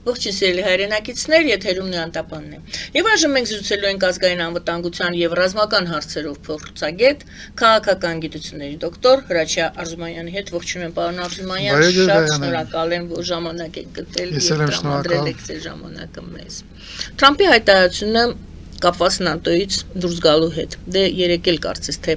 Ողջույն սիրելի հայրենակիցներ, եթերում Նոյան Տապանն է։ Եվ այժմ մենք զրուցելու ենք ազգային անվտանգության եւ ռազմական հարցերով փորձագետ, քաղաքական գիտությունների դոկտոր Հրաչյա Արզումանյանի հետ։ Ողջույն եմ, պարոն Արզումանյան, շատ շնորհակալ եմ, որ ժամանակ եք գտել եւ տրամադրել եք ձեր ժամանակը մեզ։ Թրամփի հայտարարությունը կապված ՆԱՏՕ-ից դուրս գալու հետ։ Դե երեք էլ կարծես թե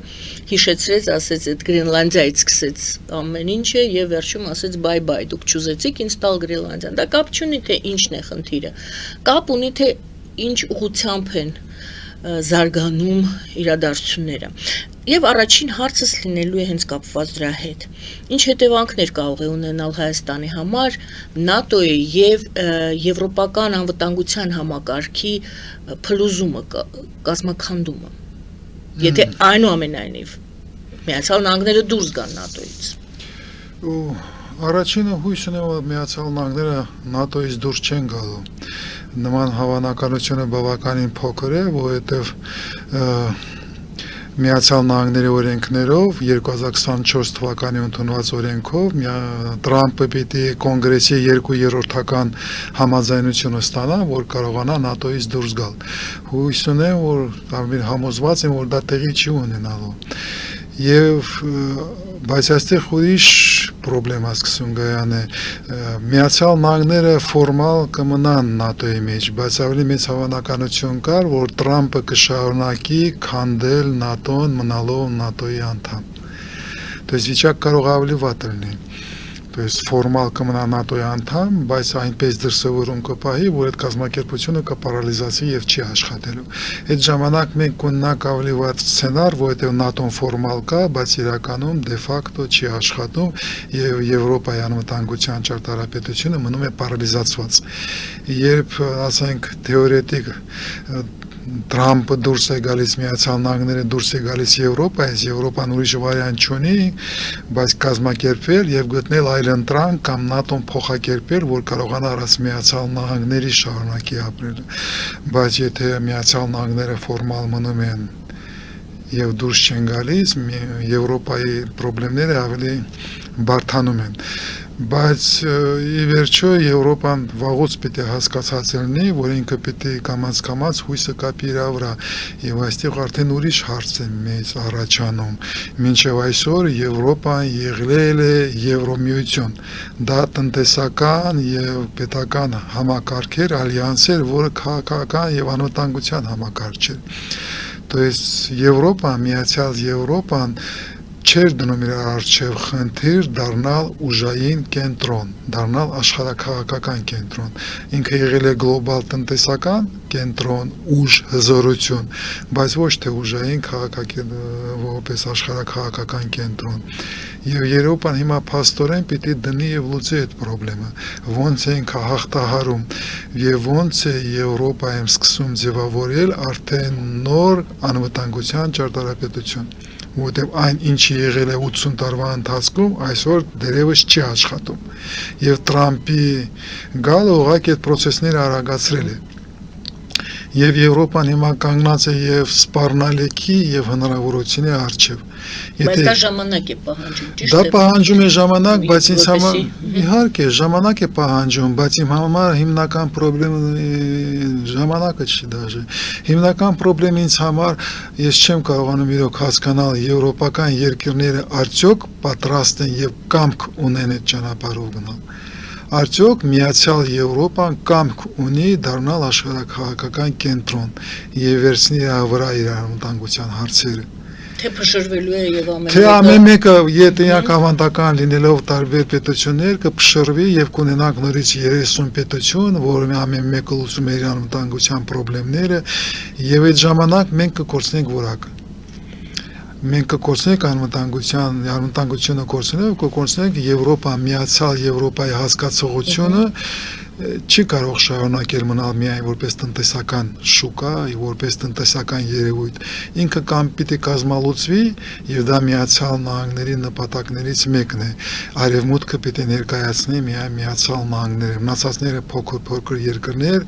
հիշեցրեց, ասեց այդ Գրենլանդիայից սկսեց ամեն ինչը եւ վերջում ասեց բայ-բայ, դուք չուզեցիք ինձ տալ Գրենլանդիան։ Դա կապ չունի թե ինչն է խնդիրը։ Կապ ունի թե ինչ ուղղությամբ են զարգանում իրադարձությունները։ Եվ առաջին հարցս լինելու է հենց կապված դրա հետ։ Ինչ հետևանքներ կարող է ունենալ Հայաստանի համար ՆԱՏՕ-ի եւ եվրոպական անվտանգության համակարգի փլուզումը, կազմաքանդումը։ Եթե այնուամենայնիվ Միացյալ Նահանգները դուրս գան ՆԱՏՕ-ից։ Առաջինը հույս ունեմ, որ Միացյալ Նահանգները ՆԱՏՕ-ից դուրս չեն գալու։ Նման հավանականությունը բավականին փոքր է, որովհետև Միացյալ Նահանգների օրենքներով 2024 թվականի ընդունված օրենքով Տրամփը պիտի կոնգրեսի 2/3 համաձայնություն ստանա, որ կարողանա ՆԱՏՕ-ից դուրս գալ։ Հույս ունեմ, որ համոզված եմ, որ դա տեղի չի ունենալու։ Բայց այստեղ ուրիշ պրոբլեմա սկսում գայան է, Միացյալ Նահանգները ֆորմալ կմնան ՆԱՏՕ-ի մեջ, բայց ավելի մեծ հավանականություն կար, որ Տրամփը կշարունակի քանդել ՆԱՏՕ-ն մնալով ՆԱՏՕ-ի անդամ։ То есть վիճակ կարող ավելի վատ լինի։ То есть ֆորմալ կմնա ՆԱՏՕ-ի անդամ, բայց այնպես դրսևորում կպահի, որ այդ կազմակերպությունը կպարալիզացի եւ չի աշխատելու։ Այդ ժամանակ մենք կունենանք ավելի վատ սցենար, որովհետեւ ՆԱՏՕ-ն ֆորմալ կա, բայց իրականում դե ֆակտո չի աշխատում եւ Եվրոպայի անվտանգության ճարտարապետությունը մնում է պարալիզացված։ Երբ ասենք թեորետիկ Տրամփը դուրս է գալիս, Միացյալ Նահանգները դուրս է գալիս Եվրոպայից, Եվրոպան ուրիշ վարիանտ չունի, բայց կազմակերպել եւ գտնել այլ ընտրանք կամ ՆԱՏՕ-ն փոխակերպել, որ կարողանա առանց Միացյալ Նահանգների շարունակի ապրել։ Բայց եթե Միացյալ Նահանգները ֆորմալ մնում են եւ դուրս չեն գալիս, Եվրոպայի խնդիրները ավելի բարդանում են։ Բայց ի վերջո Եվրոպան վաղուց պիտի հասկացած լինի, որ ինքը պիտի կամաց հույսը կապի իր վրա, եւ այստեղ արդեն ուրիշ հարց է մեզ առաջանում։ Մինչեւ այսօր Եվրոպան եղել է Եվրոմիություն, դա տնտեսական եւ պետական համակարգ էր, ալյանսեր, որը քաղաքական եւ անվտանգության համակարգ չէր։ То есть Եվրոպան, միացյալ Եվրոպան չէր դնում իր առջև խնդիր դառնալ ուժային կենտրոն, դառնալ աշխարհաքաղաքական կենտրոն։ Ինքը եղել է գլոբալ տնտեսական կենտրոն, ուժ, հզորություն, բայց ոչ թե ուժային որպես աշխարհաքաղաքական կենտրոն։ Եվ Եվրոպան հիմա փաստորեն պիտի դնի եւ լուծի այդ խնդրը։ Ոնց է ինքը հաղթահարում եւ ոնց է Եվրոպայում սկսում ձևավորել արդեն նոր անվտանգության ճարտարապետություն։ Որտեղ այն ինչի եղել է 80 տարվա ընթացքում, այսօր դերևս չի աշխատում։ Եվ Տրամփի գալը ուղղակի այդ process-ները արագացրել է։ Եվ Եվրոպան հիմա կանգնած է եւ սպառնալիքի եւ հնարավորությունների առջեւ։ Բայց դա ժամանակ է պահանջում, ճիշտ է։ Դա պահանջում է ժամանակ, բայց ինձ համար իհարկե ժամանակ է պահանջում, բայց իմ համար հիմնական խնդրը ժամանակը չի դաժե։ Հիմնական խնդրը ինձ համար ես չեմ կարողանում իրոք հասկանալ եվրոպական երկրները արդյոք պատրաստ են եւ կամք ունեն այդ ճանապարհով գնալ։ Արդյոք Միացյալ Եվրոպան կամք ունի դառնալ աշխարհաքաղաքական կենտրոն եւ վերցնի վրա իր անվտանգության հարցերը։ Թե փշրվելու է եւ ամեն մեկը ետնյակ ավանդական լինելով տարբեր պետություններ կփշրվի եւ կունենանք նորից 30 պետություն, որը ամեն մեկը լուծում է իր անվտանգության խնդիրները եւ այդ ժամանակ մենք կկորցնենք որակը։ Մենք կկորցնենք անվտանգությունը կորցնենք, կկորցնենք Եվրոպա, Միացյալ Եվրոպայի հասկացողությունը չի կարող շարունակել մնալ միայն որպես տնտեսական շուկա, որպես տնտեսական երևույթ։ Ինքը կամ պիտի կազմալուծվի եւ դա Միացյալ Նահանգների նպատակներից մեկն է։ Արևմուտքը պիտի ներկայացնի միայն Միացյալ Նահանգները, մնացածները փոքր երկրներ,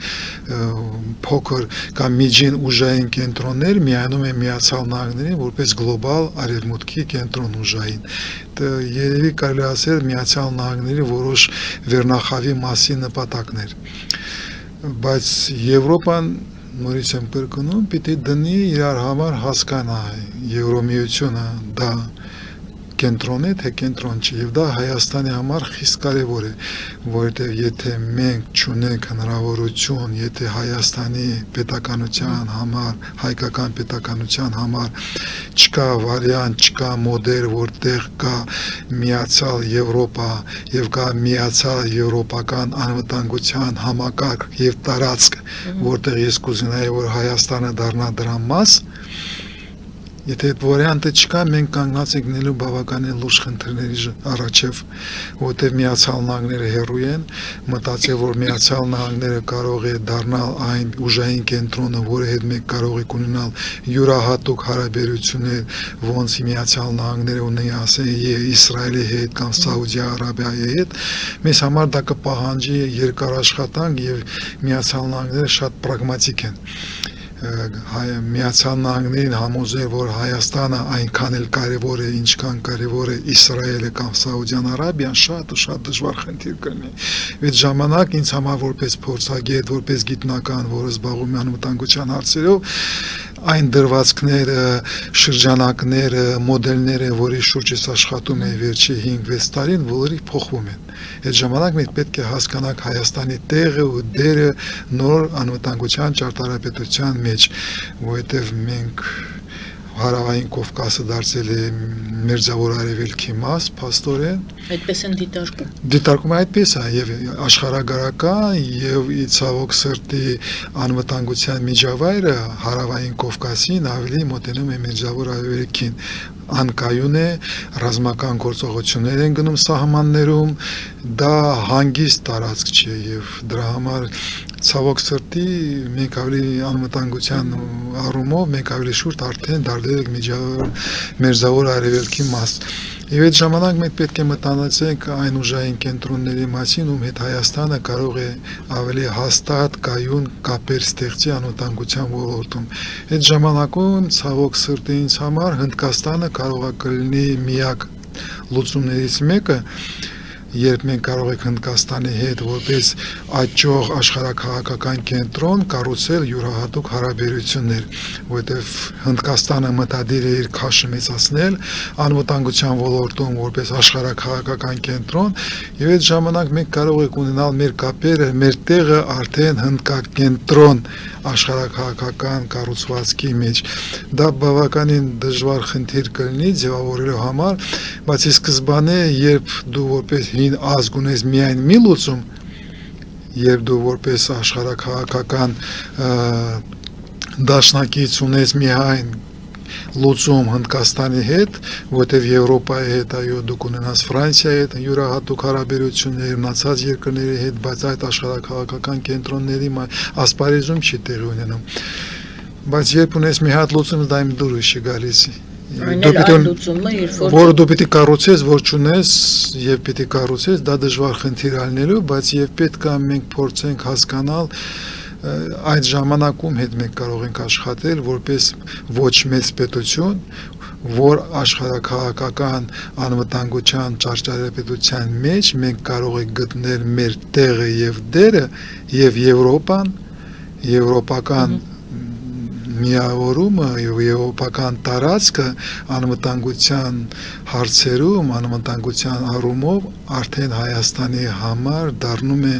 փոքր կամ միջին ուժային կենտրոններ միանում են Միացյալ Նահանգներին որպես գլոբալ արևմուտքի կենտրոն ուժային։ Երևի կարելի ասել Միացյալ Նահանգների որոշ վերնախավի մասի նպատակներ։ բայց Եվրոպան նորից եմ կրկնում, պիտի դնի իրար համար հասկանա Եվրոմիությունը դա կենտրոն է, թե կենտրոն չի, եւ դա Հայաստանի համար խիստ կարեւոր է, որովհետեւ եթե մենք չունենք հնարավորություն, եթե Հայաստանի պետականության համար, հայկական պետականության համար չկա վարիանտ, չկա մոդել, որտեղ կա միացյալ Եվրոպա եւ կա միացյալ եվրոպական անվտանգության համակարգ եւ տարածք, որտեղ ես կուզենայի, որ Հայաստանը դառնա դրա մաս. Եթե այդ վարիանտը չկա, մենք կանգնած ենք նելու բավականին լուրջ խնդիրների առաջև, որտեղ Միացյալ Նահանգները հեռու են, մտածել, որ Միացյալ Նահանգները կարող է դառնալ այն ուժային կենտրոնը, որի հետ մենք կարող ենք ունենալ յուրահատուկ հարաբերություններ, ոնց Միացյալ Նահանգները ունի, ասենք, Իսրայելի հետ կամ Սաուդիա Արաբիայի հետ, մեզ համար դա կպահանջի երկար աշխատանք եւ Միացյալ Նահանգները շատ պրագմատիկ են։ Միացյալ Նահանգներին համոզել, որ Հայաստանը այնքան էլ կարևոր է, ինչքան կարևոր է Իսրայելը կամ Սաուդյան Արաբիան, շատ դժվար խնդիր կլինի։ Այդ ժամանակ ինձ համար որպես փորձագետ, որպես գիտնական, որը զբաղվում է անվտանգության հարցերով, այն դրվածքները, շրջանակները, մոդելները, որի շուրջ ես աշխատում եմ վերջի 5-6 տարին, բոլորի փոխվում են։ Այդ ժամանակ մենք պետք է հասկանանք Հայաստանի տեղը ու դերը նոր անվտանգության ճարտարապետության մեջ, որովհետև մենք Հարավային Կովկասը դարձել է մերձավոր արևելքի մաս, փաստորեն։ Այդպես են դիտարկում։ Դիտարկում այդպես է եւ աշխարհագրական եւ ցավոք սրտի անվտանգության միջավայրը Հարավային Կովկասին ավելի մոտենում է մերձավոր արևելքին։ Անկայուն է, ռազմական գործողություններ են գնում սահմաններում, դա հանգիստ տարածք չէ եւ դրա համար ցավոք սրտի մենք ավելի անվտանգության առումով մենք ավելի շուտ արդեն դարձել ենք մերձավոր արևելքի մաս։ Եվ այդ ժամանակ մենք պետք է մտածենք այն ուժային կենտրոնների մասին, ում հետ Հայաստանը կարող է ավելի հաստատ կայուն կապեր ստեղծի անվտանգության ոլորտում։ Այդ ժամանակում ցավոք սրտի ինձ համար Հնդկաստանը կարող է կլինի միակ լուծումներից մեկը, երբ մենք կարող ենք Հնդկաստանի հետ որպես աճող աշխարհաքաղաքական կենտրոն կառուցել յուրահատուկ հարաբերություններ, որովհետև Հնդկաստանը մտադիր է իր քաշը մեծացնել անվտանգության ոլորտում որպես աշխարհաքաղաքական կենտրոն, եւ այդ ժամանակ մենք կարող ենք ունենալ մեր կապերը, մեր տեղը արդեն հնդկակենտրոն աշխարհաքաղաքական կառուցվածքի մեջ։ Դա բավականին դժվար խնդիր կլինի ձևավորելու համար, բայց ի սկզբանե, երբ դու որպես հին ազգ ունես միայն մի լուծում, երբ դու որպես աշխարհաքաղաքական դաշնակից ունես միայն լուծում Հնդկաստանի հետ, որտեղ Եվրոպայի հետ այո դուք ունենաս Ֆրանսիայի հետ յուրահատուկ հարաբերություններ, մնացած երկրների հետ, բայց այդ աշխարհաքաղաքական կենտրոնների ասպարեզում չի տեղի ունենում։ Բայց երբ ունես մի հատ լուծում, դա իմ դուրս չի գալիս։ Որը դու պիտի կառուցես, որ չունես եւ պիտի կառուցես, դա դժվար խնդիր ալնելու, բայց եւ պետք է մենք փորձենք հասկանալ այդ ժամանակում հետ մենք կարող ենք աշխատել որպես ոչ մեծ պետություն, որ աշխարհաքաղաքական անվտանգության ճարտարապետության մեջ մենք կարող ենք գտնել մեր տեղը եւ դերը եւ Եվրոպան, եվրոպական միավորումը եւ եվրոպական տարածքը անվտանգության հարցերում, անվտանգության առումով արդեն Հայաստանի համար դառնում է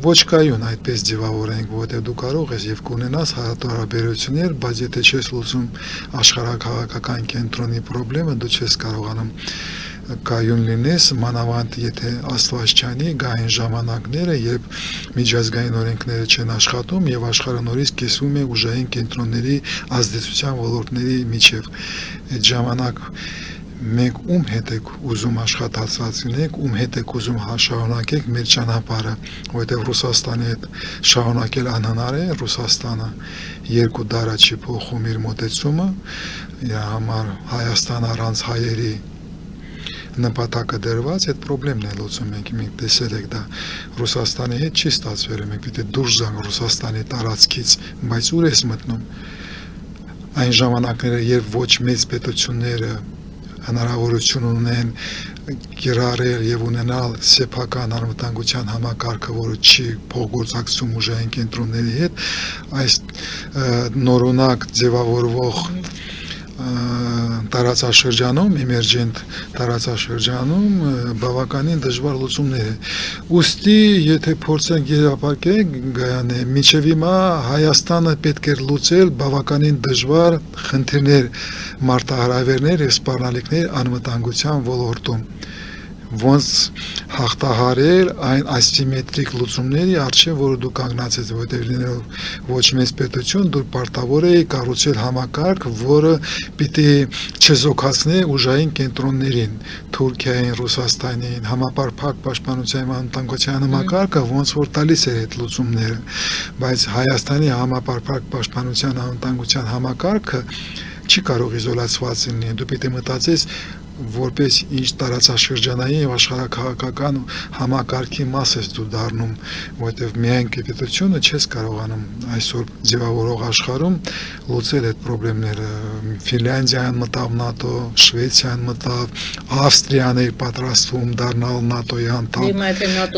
ոչ կայուն, այդպես ձևավորենք, որովհետեւ դու կարող ես եւ կունենաս հարաբերություններ, բայց եթե չես լուծում աշխարհաքաղաքական կենտրոնի խնդրը, դու չես կարողանում կայուն լինես, մանավանդ եթե Աստված չանի, գային ժամանակները, երբ միջազգային օրենքները չեն աշխատում եւ աշխարհը նորից կիսվում է ուժային կենտրոնների ազդեցության ոլորտների միջև։ Այդ ժամանակ մենք ում հետ եք ուզում աշխատած լինենք, ում հետ եք ուզում շարունակենք մեր ճանապարհը, որովհետեւ Ռուսաստանի հետ շարունակել անհնար է, Ռուսաստանը երկու դար չի փոխում իր մոտեցումը, իր համար Հայաստան առանց հայերի նպատակը դրված, այդ խնդիրն է լուծում մենք տեսել եք դա Ռուսաստանի հետ չի ստացվել, մենք պիտի դուրս գանք Ռուսաստանի տարածքից, բայց ուր ես մտնում այն ժամանակները, երբ ոչ մեծ պետությունները հնարավորություն ունեն կիրառել եւ ունենալ սեփական անվտանգության համակարգը, որը չի փոխգործակցում ուժային կենտրոնների հետ, այս նորոնակ ձևավորվող տարածաշրջանում, emergent տարածաշրջանում բավականին դժվար լուծումներ է։ Ուստի, եթե փորձենք երապարկել, գայանե, մինչև հիմա Հայաստանը պետք է լուծել բավականին դժվար խնդիրներ, մարտահրավերներ եւ սպառնալիքներ անվտանգության ոլորտում։ Ոնց հաղթահարել այն ասիմետրիկ լուծումների առջև, որը դու կանգնած ես, որտեղ լինելով ոչ մեծ պետություն, դու պարտավոր ես կառուցել համակարգ, որը պիտի չզոքացնի ուժային կենտրոններին, Թուրքիային, Ռուսաստանին, համապարփակ պաշտպանության անվտանգության համակարգը ոնց որ տալիս է այդ լուծումները, բայց Հայաստանի համապարփակ պաշտպանության անվտանգության համակարգը չի կարող իզոլացված լինել, դու պիտի մտածես որպես ինչ տարածաշրջանային եւ աշխարհակաղակական համակարգի մաս ես դու դառնում, որովհետեւ միայն կապիտությունը չես կարողանում այսօր ձևավորող աշխարհում լուծել այդ խնդիրները։ Ֆինլանդիան մտավ ՆԱՏՕ, Շվեյցիան մտավ, Ավստրիան է պատրաստվում դառնալ ՆԱՏՕ-ի անդամ։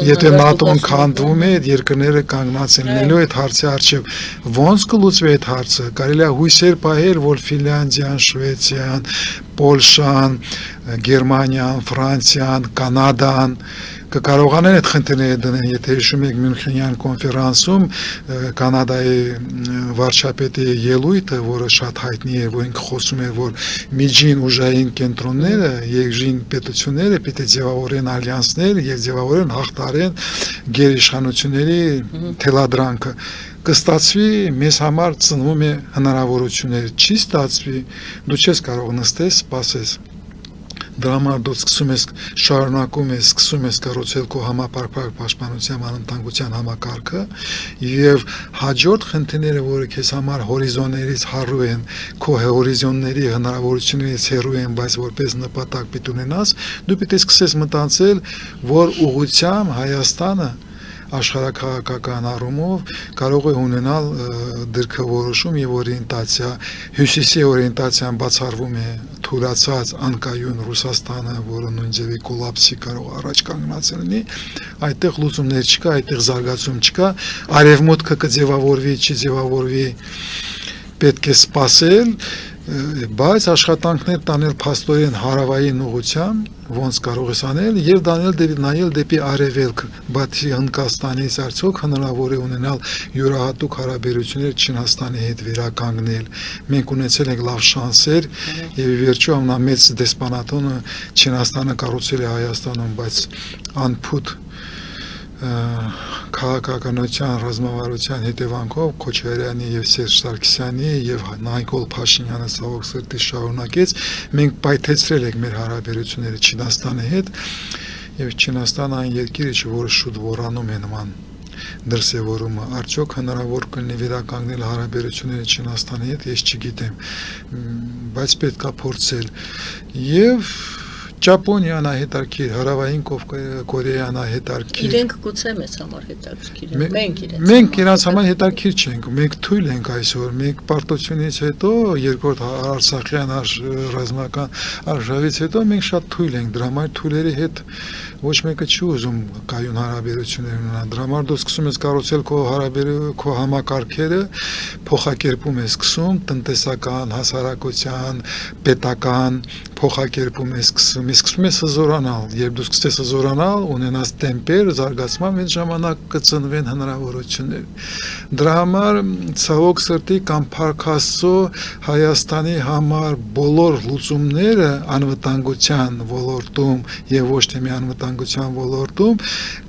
Եթե ՆԱՏՕ-ն քանդվում է, երկրները կանգնած են լինելու այդ հարցի առջև։ Ոնց կլուծվի այդ հարցը։ Կարելի է հույսեր պահել, որ Ֆինլանդիան, Շվեյցիան, Պոլշան, Գերմանիան, Ֆրանսիան, Կանադան կկարողանան այդ խնդիրները դնել, եթե հիշում եք Մյունխենյան կոնֆերանսում Կանադայի վարչապետի ելույթը, որը շատ հայտնի է, որ ինքը խոսում էր, որ միջին ուժային կենտրոնները, երկրին պետությունները պիտի ձևավորեն ալյանսներ եւ ձևավորեն հաղթարեն գերիշխանությունների թելադրանքը։ Կստացվի, մեզ համար ծնվում է հնարավորություններ, չի ստացվի, դու չես կարող նստես, սպասես։ Դրա համար դու սկսում ես շարունակում ես սկսում ես կառուցել քո համապարփակ պաշտպանության անվտանգության համակարգը եւ հաջորդ խնդիրները, որը քեզ համար հորիզոններից հեռու են, քո հորիզոնների հնարավորություններից հեռու են, բայց որպես նպատակ պիտի ունենաս, դու պիտի սկսես մտածել, որ ուղղությամբ Հայաստանը աշխարհակաղակական առումով կարող է ունենալ դիրքավորոշում եւ օրիենտացիա։ Հյուսիսի օրիենտացիան բացառվում է թուլացած անկայուն Ռուսաստանը, որը նույն ձևի կոլապսի կարող առաջ կանգնած լինի, այդտեղ լուծումներ չկա, այդտեղ զարգացում չկա, արևմուտքը կձևավորվի, չի ձևավորվի, պետք է սպասել, բայց աշխատանքներ տանել փաստորեն հարավային ուղղությամբ, ոնց կարող ես անել, եւ նայել դեպի արևելք, բացի Հնդկաստանից արդյոք հնարավոր է ունենալ յուրահատուկ հարաբերություններ Չինաստանի հետ վերականգնել։ Մենք ունեցել ենք լավ շանսեր եւ ի վերջո ամենամեծ դեսպանատոնը Չինաստանը կառուցել է Հայաստանում, բայց անփութ քաղաքականության ռազմավարության հետևանքով Քոչարյանի եւ Սերժ Սարգսյանի եւ Նիկոլ Փաշինյանը ցավոք սրտի շարունակեց, մենք պայթեցրել ենք մեր հարաբերությունները Չինաստանի հետ եւ Չինաստանը այն երկիրը չէ, որը շուտ ոռանում է նման դրսևորումը, արդյոք հնարավոր կլինի վերականգնել հարաբերությունները Չինաստանի հետ, ես չգիտեմ, բայց պետք է փորձել եւ Ճապոնիան հետարքիր, հարավային Կորեան հետարքիր։ Իրենք գուցե մեզ համար հետարքիր են, մենք իրենց համար հետարքիր չենք, մենք թույլ ենք այսօր, մենք պարտությունից հետո, երկրորդ Արցախյան ռազմական արժավից հետո մենք շատ թույլ ենք, դրա համար թույլերի հետ ոչ մեկը չի ուզում կայուն հարաբերություններ ունենալ, դրա համար դու սկսում ես կառուցել քո համակարգերը, փոխակերպում ես սկսում, տնտեսական, հասարակության, պետական փոխակերպում ես սկսում ես հզորանալ, երբ դու սկսես հզորանալ, ունենաս տեմպեր, զարգացման այդ ժամանակ կծնվեն հնարավորություններ։ Դրա համար ցավոք սրտի կամ փառքաստո Հայաստանի համար բոլոր լուծումները անվտանգության ոլորտում եւ ոչ թե մի անվտանգության ոլորտում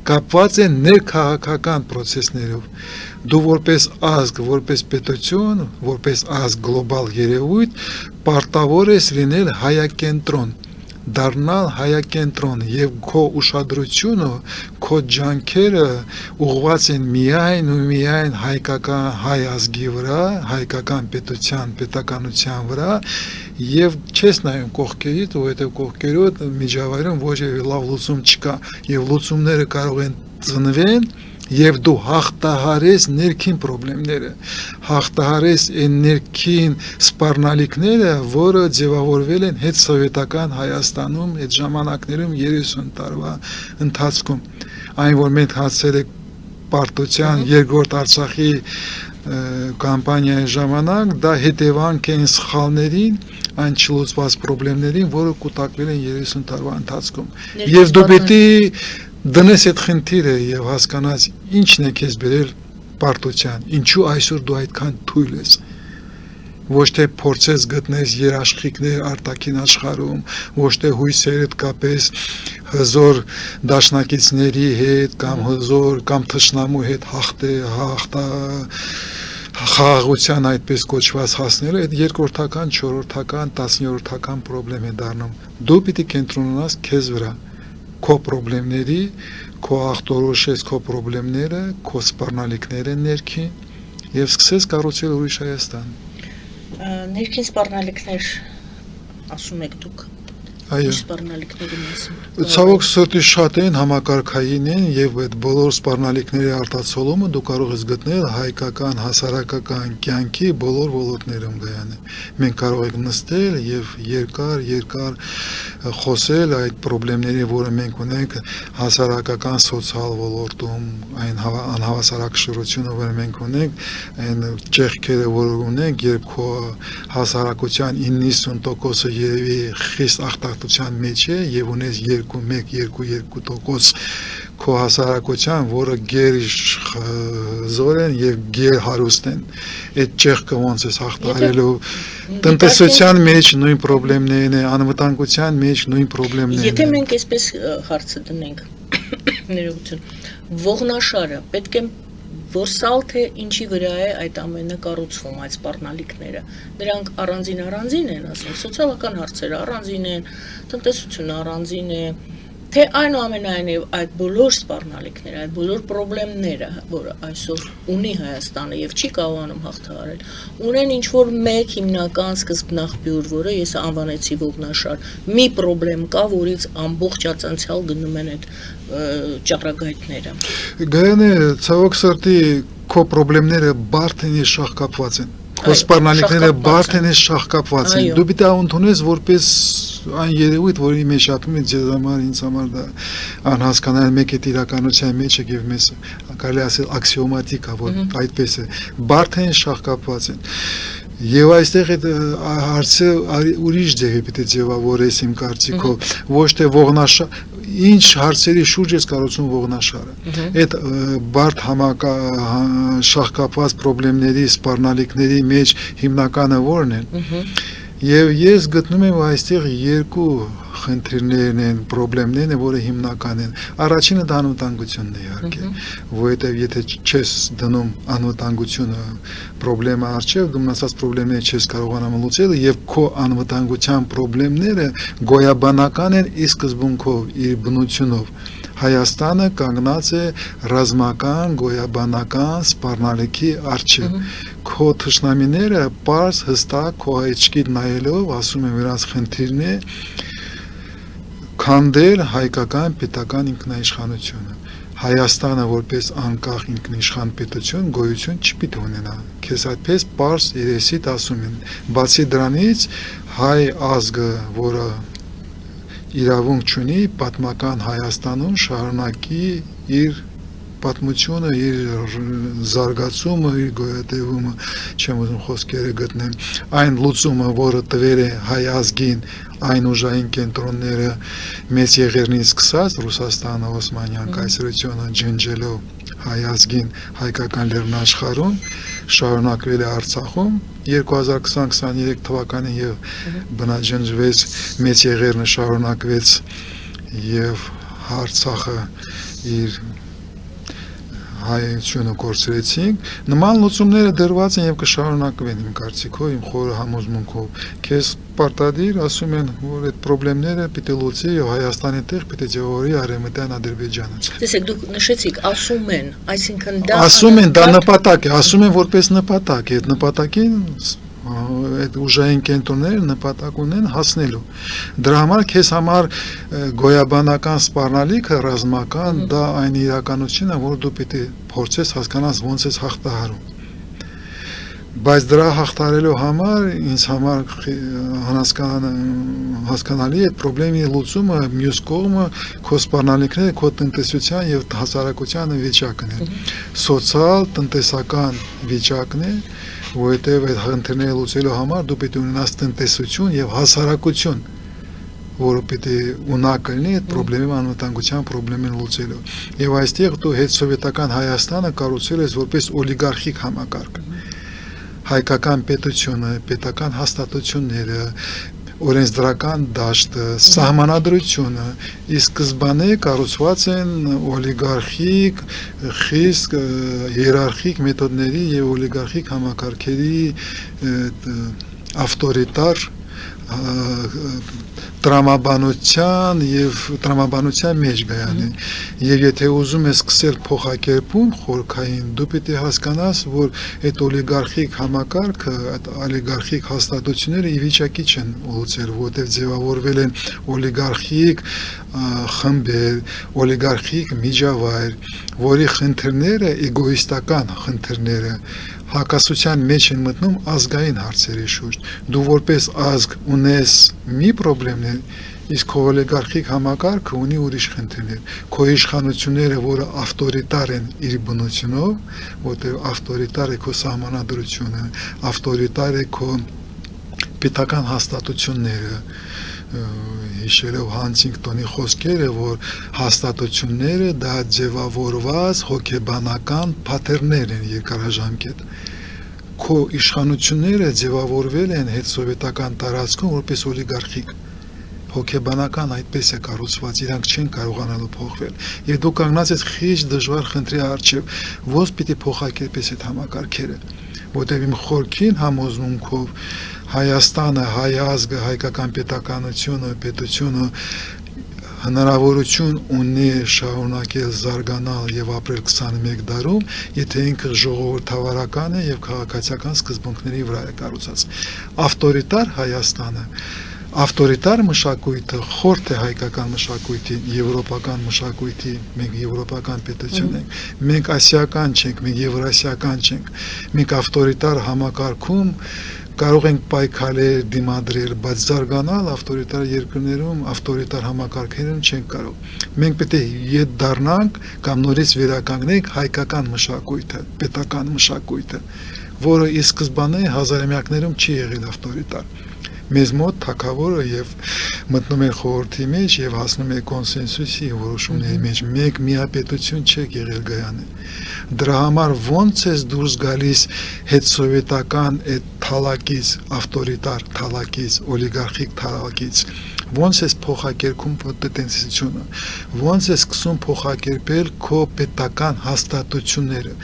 կապված են ներքաղաքական procesներով։ Դու որպես ազգ, որպես պետություն, որպես ազգ գլոբալ երևույթ պարտավոր ես լինել հայակենտրոն, դառնալ հայակենտրոն եւ քո ուշադրությունը, քո ջանքերը ուղղված են միայն ու միայն հայկական հայ ազգի վրա, հայկական պետականության վրա եւ չես նայում կողքերից, որովհետեւ կողքերով միջավայրում ոչ լավ լուծում չկա եւ լուծումները կարող են ծնվեն եւ դու հաղթահարես ներքին խնդիրները, հաղթահարես այն ներքին սպառնալիքները, որը ձևավորվել են հետ սովետական Հայաստանում այդ ժամանակներում 30 տարվա ընթացքում, այն որ մենք հասել ենք պարտության երկրորդ Արցախի կամպանիայի ժամանակ, դա հետևանք են սխալներին, այն չլուծված խնդիրներին, որը կուտակվել են 30 տարվա ընթացքում։ Եվ դու պետք է դնես այդ խնդիրը եւ հասկանաս ինչն է քեզ բերել պարտության, ինչու այսօր դու այդքան թույլ ես։ Ոչ թե փորձես գտնես երաշխիքներ արտաքին աշխարհում, ոչ թե հույսերդ կապես հզոր դաշնակիցների հետ կամ հզոր կամ թշնամու հետ խաղաղության այդպես կոչված հասնելը, այդ երկրորդական, չորրորդական, 10-րդական խնդրեմ է դառնում։ Դու պիտի կենտրոնանաս քեզ վրա, քո խնդիրների, քո ախտորոշես քո խնդիրները, քո սպառնալիքները ներքին եւ սկսես կառուցել ուրիշ Հայաստան։ Ներքին սպառնալիքներ ասում եք դուք։ Այո։ Սպառնալիքների մասին։ Ցավոք սրտի շատ են համակարգային են եւ այդ բոլոր սպառնալիքների արտացոլումը դու կարող ես գտնել հայկական հասարակական կյանքի բոլոր ոլորտներում գայանը։ Մենք կարող ենք նստել եւ երկար խոսել այդ խնդիրների, որը մենք ունենք հասարակական սոցիալ ոլորտում, այն անհավասարակշռությունը, որը մենք ունենք, այն ճեղքերը, որ ունենք, երբ քո հասարակության 90%-ը երևի խիստ ախտակցության մեջ է եւ ունես 2-1-2% քո հասարակության, որը գերզոր են եւ գերհարուստ են, այդ ճեղքը ոնց է հաղթահարելու։ Տնտեսության մեջ նույն խնդիրներն են, անվտանգության մեջ նույն խնդիրներն են։ Եթե մենք այսպես հարցը դնենք, ներողություն, ողնաշարը պետք է որսալ թե ինչի վրա է այդ ամենը կառուցվում, այդ սպառնալիքները։ Դրանք առանձին են, ասենք, սոցիալական հարցերը առանձին են, տնտեսությունը առանձին է, թե այնուամենայնիվ այդ բոլոր սպառնալիքները, այդ բոլոր խնդիրները, որը այսօր ունի Հայաստանը եւ չի կարողանում հաղթահարել, ունեն ինչ-որ մեկ հիմնական սկզբնաղբյուր, որը ես անվանեցի ողնաշար։ Մի խնդրեմ կա, որից ամբողջ անցյալ գնում են այդ ճառագայթները։ Գայանը ցավոք սրտի քո խնդիրները բարդ են եւ շահկապված են։ Քո սպառնալիքները բարդ են եւ շահկապված են։ Դու պիտի ընդունես որպես այն երևույթ, որի մեջ ապրում է ձեզ համար, ինձ համար դա անհասկանալի մեկ է իրականության մեջ է եւ մեզ կարելի ասել աքսիոմատիկ է, որ այդպես է։ Բարդ են շահկապված են։ Եվ այստեղ այդ հարցը ուրիշ ձև է պիտի ձևավորես իմ կարծիքով, ոչ թե ողնաշար, ինչ հարցերի շուրջ ես կառուցում ողնաշարը։ Այդ բարդ շահկապված խնդիրների, սպառնալիքների մեջ հիմնականը որն են։ Եվ ես գտնում եմ այստեղ երկու խնդիրներն են, խնդիրներն են, որը հիմնական են։ Առաջինը դա անվտանգությունն է իհարկե, որովհետև եթե չես դնում անվտանգությունը խնդրեմը առջև, դու մնացած խնդիրները չես կարողանամ լուծել եւ քո անվտանգության խնդիրները գոյաբանական են ի սկզբունքով, իր բնությունով։ Հայաստանը կանգնած է ռազմական, գոյաբանական սպառնալիքի առջև։ Քո թշնամիները պարզ հստակ քո աչքիդ նայելով ասում են նրանց խնդիրն է քանդել հայկական պետական ինքնաիշխանությունը։ Հայաստանը որպես անկախ ինքնիշխան պետություն գոյություն չպիտի ունենա։ Քեզ այդպես պարզ երեսիդ ասում են։ Բացի դրանից հայ ազգը, որը իրավունք չունի պատմական Հայաստանում շարունակի իր պատմությունը, իր զարգացումը, իր գոյատևումը, չեմ ուզում խոսքերը գտնեմ, այն լուծումը, որը տվել է հայ ազգին, այն ուժային կենտրոնները մեծ եղերնից սկսած Ռուսաստանը, Օսմանյան կայսրությունը ջնջելով հայ ազգին հայկական լեռնաշխարհում, շարունակվել է Արցախում 2020-23 թվականին եւ բնաջնջվեց մեծ եղերնը շարունակվեց եւ Արցախը իր հայությունը կորցրեցինք, նման լուծումները դրված են եւ կշարունակվեն իմ կարծիքով, իմ խորը համոզմունքով։ Քեզ պարտադիր ասում են, որ այդ խնդիրները պիտի լուծի եւ Հայաստանի տեղ պիտի ձևավորի Արևմտյան Ադրբեջանը։ Տեսեք, դուք նշեցիք, ասում են, այսինքն դա ասում են դա նպատակ է, ասում են որպես նպատակ է, այդ նպատակին այդ ուժային կենտրոնները նպատակ ունեն հասնելու։ Դրա համար քեզ համար գոյաբանական սպառնալիքը ռազմական դա այն իրականությունն է, որ դու պիտի փորձես հասկանաս ոնց ես հաղթահարում։ Բայց դրա հաղթարելու համար ինձ համար հասկանալի է խնդրի լուծումը մյուս կողմը քո սպառնալիքները քո տնտեսության եւ հասարակության վիճակն է։ Սոցիալ տնտեսական վիճակն է, որովհետեւ այդ խնդիրները լուծելու համար դու պետք է ունենաս տնտեսություն եւ հասարակություն, որը պետք է ունակ լինի այդ խնդրի անվտանգության խնդրին լուծելու։ Եվ այստեղ դու հետսովետական Հայաստանը կառուցել ես որպես օլիգարխիկ համակարգ։ Հայկական պետությունը, պետական հաստատությունները, օրենսդրական դաշտը, սահմանադրությունը ի սկզբանե կառուցված են օլիգարխիկ, խիստ հիերարխիկ մեթոդների եւ օլիգարխիկ համակարգերի ավտորիտար տրամաբանության եւ տրամաբանության մեջ գայանի եւ եթե ուզում ես սկսել փոխակերպում խորքային դու պետք է հասկանաս որ այդ օլիգարխիկ համակարգը այդ օլիգարխիկ հաստատությունները ի վիճակի չեն լուծել որտեղ ձևավորվել են օլիգարխիկ խմբեր օլիգարխիկ միջավայր որի խնդիրները էգոիստական խնդիրները հակասության մեջ են մտնում ազգային հարցերի շուրջ դու որպես ազգ ունես մի խնդիրներ իսկ օլիգարխիկ համակարգը ունի ուրիշ խնդիրներ քո իշխանությունները որը ավտորիտար են իր բնությունով որտեղ ավտորիտար է քո սահմանադրությունը ավտորիտար է քո պետական հաստատությունները հիշելով Հանտինգտոնի խոսքերը որ հաստատությունները դա ձևավորված հոգեբանական փաթերներ են երկարաժամկետ քո իշխանությունները ձևավորվել են հետսովետական տարածքում որպես օլիգարխիկ հոգեբանական այդպես է կառուցված իրանք չեն կարողանալու փոխվել եւ դու կանգնած ես խիստ դժվար խնդրի առջեւ ոնց պիտի փոխակերպես այդ համակարգերը որտեղ իմ խորքին համոզմունքով Հայաստանը հայ ազգը հայկական պետականությունը պետությունը հնարավորություն ունի շարունակել զարգանալ եւ ապրել 21 դարում, եթե ինքը ժողովրդավարական է եւ քաղաքացիական սկզբունքների վրա է կառուցած։ Ավտորիտար Հայաստանը, ավտորիտար մշակույթը խորթ է հայկական մշակույթի, եվրոպական մշակույթի, մենք եվրոպական պետություն ենք, մենք ասիական չենք, մենք եվրասիական չենք, մենք ավտորիտար համակարգում կարող ենք պայքարել դիմադրել, բայց զարգանալ ավտորիտար երկրներում, ավտորիտար համակարգերում չենք կարող։ Մենք պետք է ետ դառնանք կամ նորից վերականգնենք հայկական մշակույթը, պետական մշակույթը, որը ի սկզբանե հազարամյակներում չի եղել ավտորիտար։ Մեզ մոտ թագավորը եւ մտնում է խորհրդի մեջ եւ հասնում է կոնսենսուսի որոշումների մեջ մեկ միապետություն չի եղել գայանը դրա համար ոնց է դուրս գալիս հետսովետական այդ թալակից ավտորիտար թալակից օլիգարխիկ թալակից ոնց է փոխակերպում տնտեսությունը ոնց է սկսում փոխակերպել քո պետական հաստատությունները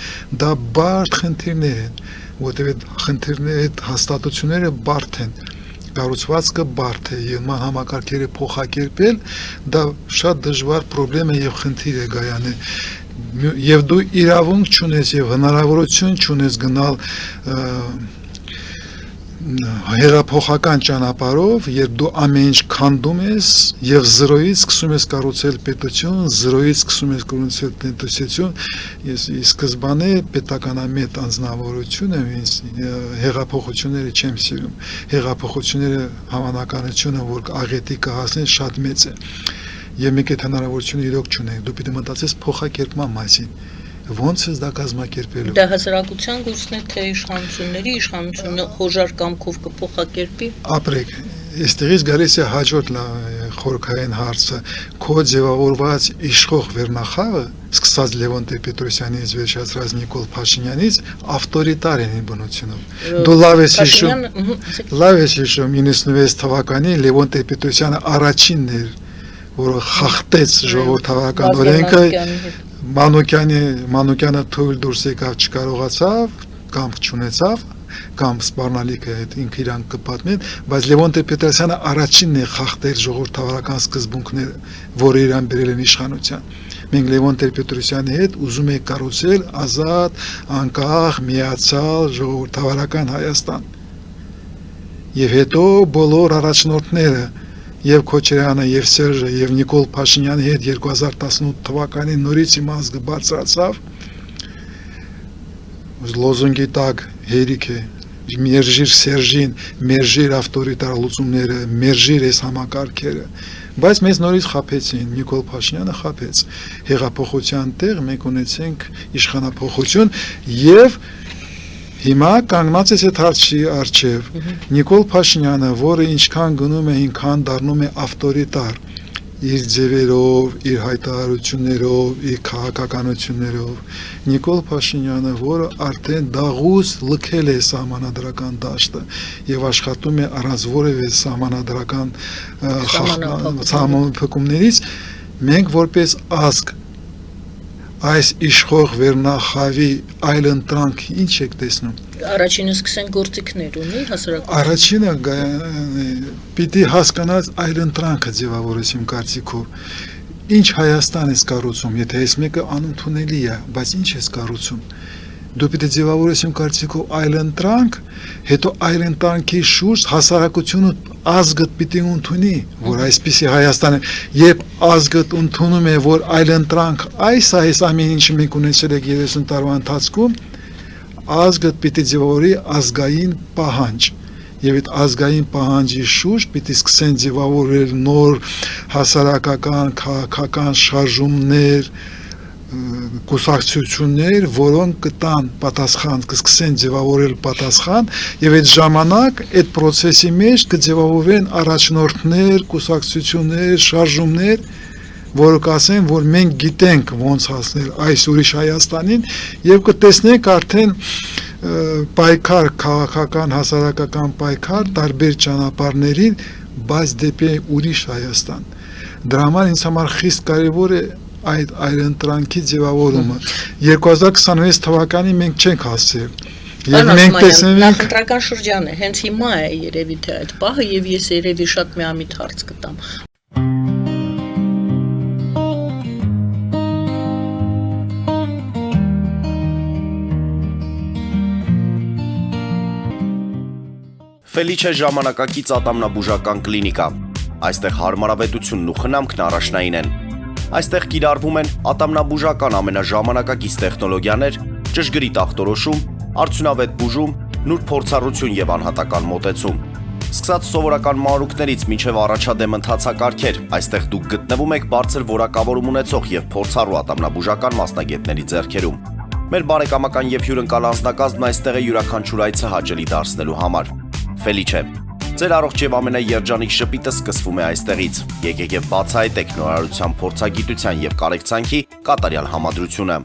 դա բարդ խնդիրներ են որտեղ այդ խնդիրները այդ հաստատությունները բարդ են կառուցվածքը բարդ է եւ համակարգերը փոխակերպել դա շատ դժվար խնդրեմ է եւ խնդիր է գայանը եւ դու իրավունք չունես եւ հնարավորություն չունես գնալ հեղափոխական ճանապարհով երբ դու ամեն ինչ քանդում ես եւ զրոյից սկսում ես կառուցել պետություն զրոյից սկսում ես կառուցել տնտեսություն ես ի սկզբանե պետականամետ անձնավորություն եմ ինձ հեղափոխությունները չեմ սիրում հեղափոխությունները հավանականությունը որ աղետի կհասնեն շատ մեծ է եւ մենք այդ հնարավորությունը իրոք չունենք դու պիտի մտածես փոխակերպման մասին ոնց է դա կազմակերպելու դա հասարակության գործն է թե իշխանությունը հոժար կամքով կփոխակերպի ապրեք այստեղից գալիս է հաջորդ խորքային հարցը քո ձևավորված իշխող վերնախավը սկսած Լևոն Տեր-Պետրոսյանից վերջացրած Նիկոլ Փաշինյանից ավտորիտար են բնությունով դու լավ ես հիշում 96 թվականին Լևոն Տեր-Պետրոսյանը առաջինն էր որը խախտեց ժողովրդավարական օրենքը Մանուկյանը թույլ դուրս եկավ չկարողացավ կամ չունեցավ կամ սպառնալիքը ինքը իրան կպատմեն բայց Լևոն Տեր-Պետրոսյանը առաջինն է խախտել ժողովրդավարական սկզբունքները որը իրան բերել են իշխանության մենք Լևոն Տեր-Պետրոսյանի հետ ուզում ենք կառուցել ազատ անկախ միացյալ ժողովրդավարական Հայաստան եւ հետո բոլոր առաջնորդները եւ Քոչարյանը եւ Սերժը եւ Նիկոլ Փաշինյանի հետ 2018 թվականին նորից իմաստ բարձրացավ լոզունգի տակ հերիք է մերժիր Սերժին, մերժիր ավտորիտար լուծումները, մերժիր այս համակարգերը, բայց մեզ նորից խաբեցին, Նիկոլ Փաշինյանը խաբեց, հեղափոխության տեղ մենք ունեցենք իշխանափոխություն եւ հիմա կանգնած է այդ հարցի առջև, Նիկոլ Փաշինյանը, որը ինչքան գնում է, ինքան դառնում է ավտորիտար, իր ձևերով, իր հայտարարություններով, իր քաղաքականություններով, Նիկոլ Փաշինյանը, որը արդեն դաղուց լքել է սահմանադրական դաշտը եւ աշխատում է առանց որևէ սահմանադրական սահմանափակումներից, մենք որպես ազգ այս իշխող վերնախավի այլընտրանք ինչ եք տեսնում։ Առաջինը սկսեն գործիքներ ունի հասարակություն։ Առաջինը պիտի հասկանաս այլընտրանքը ձևավորես իմ կարծիքով։ Ինչ Հայաստան ես կառուցում, եթե այս մեկը անընդունելի է, բայց ինչ ես կառուցում։ Դու պիտի ձևավորես իմ կարծիքով այլընտրանք, հետո այլընտրանքի շուրջ հասարակությունը ազգդ պիտի ընդունի, որ այսպիսի Հայաստանը, երբ ազգդ ընդունում է, որ այլընտրանք այս ամեն ինչը մենք ունեցել ենք 30 տարվա ընթացքում, ազգդ պիտի ձևավորի ազգային պահանջ, եւ այդ ազգային պահանջի շուրջ պիտի սկսեն ձևավորել նոր հասարակական, քաղաքական շարժումներ, կուսակցություններ, որոնք կտան պատասխան, կսկսեն ձևավորել պատասխան եւ այդ ժամանակ այդ process-ի մեջ կձևավորվեն առաջնորդներ, կուսակցություններ, շարժումներ, որը կասեն, որ մենք գիտենք ոնց հասնել այս ուրիշ Հայաստանին եւ կտեսնենք արդեն պայքար, քաղաքական, հասարակական պայքար տարբեր ճանապարհներին, բայց դեպի ուրիշ Հայաստան։ Դրա համար ինձ համար խիստ կարեւոր է այդ այլընտրանքի ձևավորումը 2026 թվականին մենք չենք հասցրել եւ մենք տեսնենք նախընտրական շրջան է հենց հիմա է երևի թե այդ պահը եւ ես երևի շատ միամիտ հարց կտամ Ֆելիչե ժամանակակից ատամնաբուժական կլինիկա այստեղ հարմարավետությունն ու խնամքն առաջնային են Այստեղ կիրառվում են ատամնաբուժական ամենաժամանակակից տեխնոլոգիաներ, ճշգրիտ ախտորոշում, արդյունավետ բուժում, նուրբ փորձառություն եւ անհատական մոտեցում։ Սկսած սովորական մանրուքներից մինչև առաջադեմ ընթացակարգեր, այստեղ դուք գտնվում եք բարձր որակավորում ունեցող եւ փորձառու ատամնաբուժական մասնագետների ձեռքերում։ Մեր բարեկամական եւ հյուրընկալ անձնակազմն այստեղ է յուրաքանչյուր այցը հաճելի դարձնելու համար։ Ֆելիչե Ձեր առողջ եւ ամենաերջանիկ շպիտը սկսվում է այստեղից։ Եկեք եւ բացահայտեք նորարարության փորձագիտության եւ կարեկցանքի կատարյալ համադրությունը։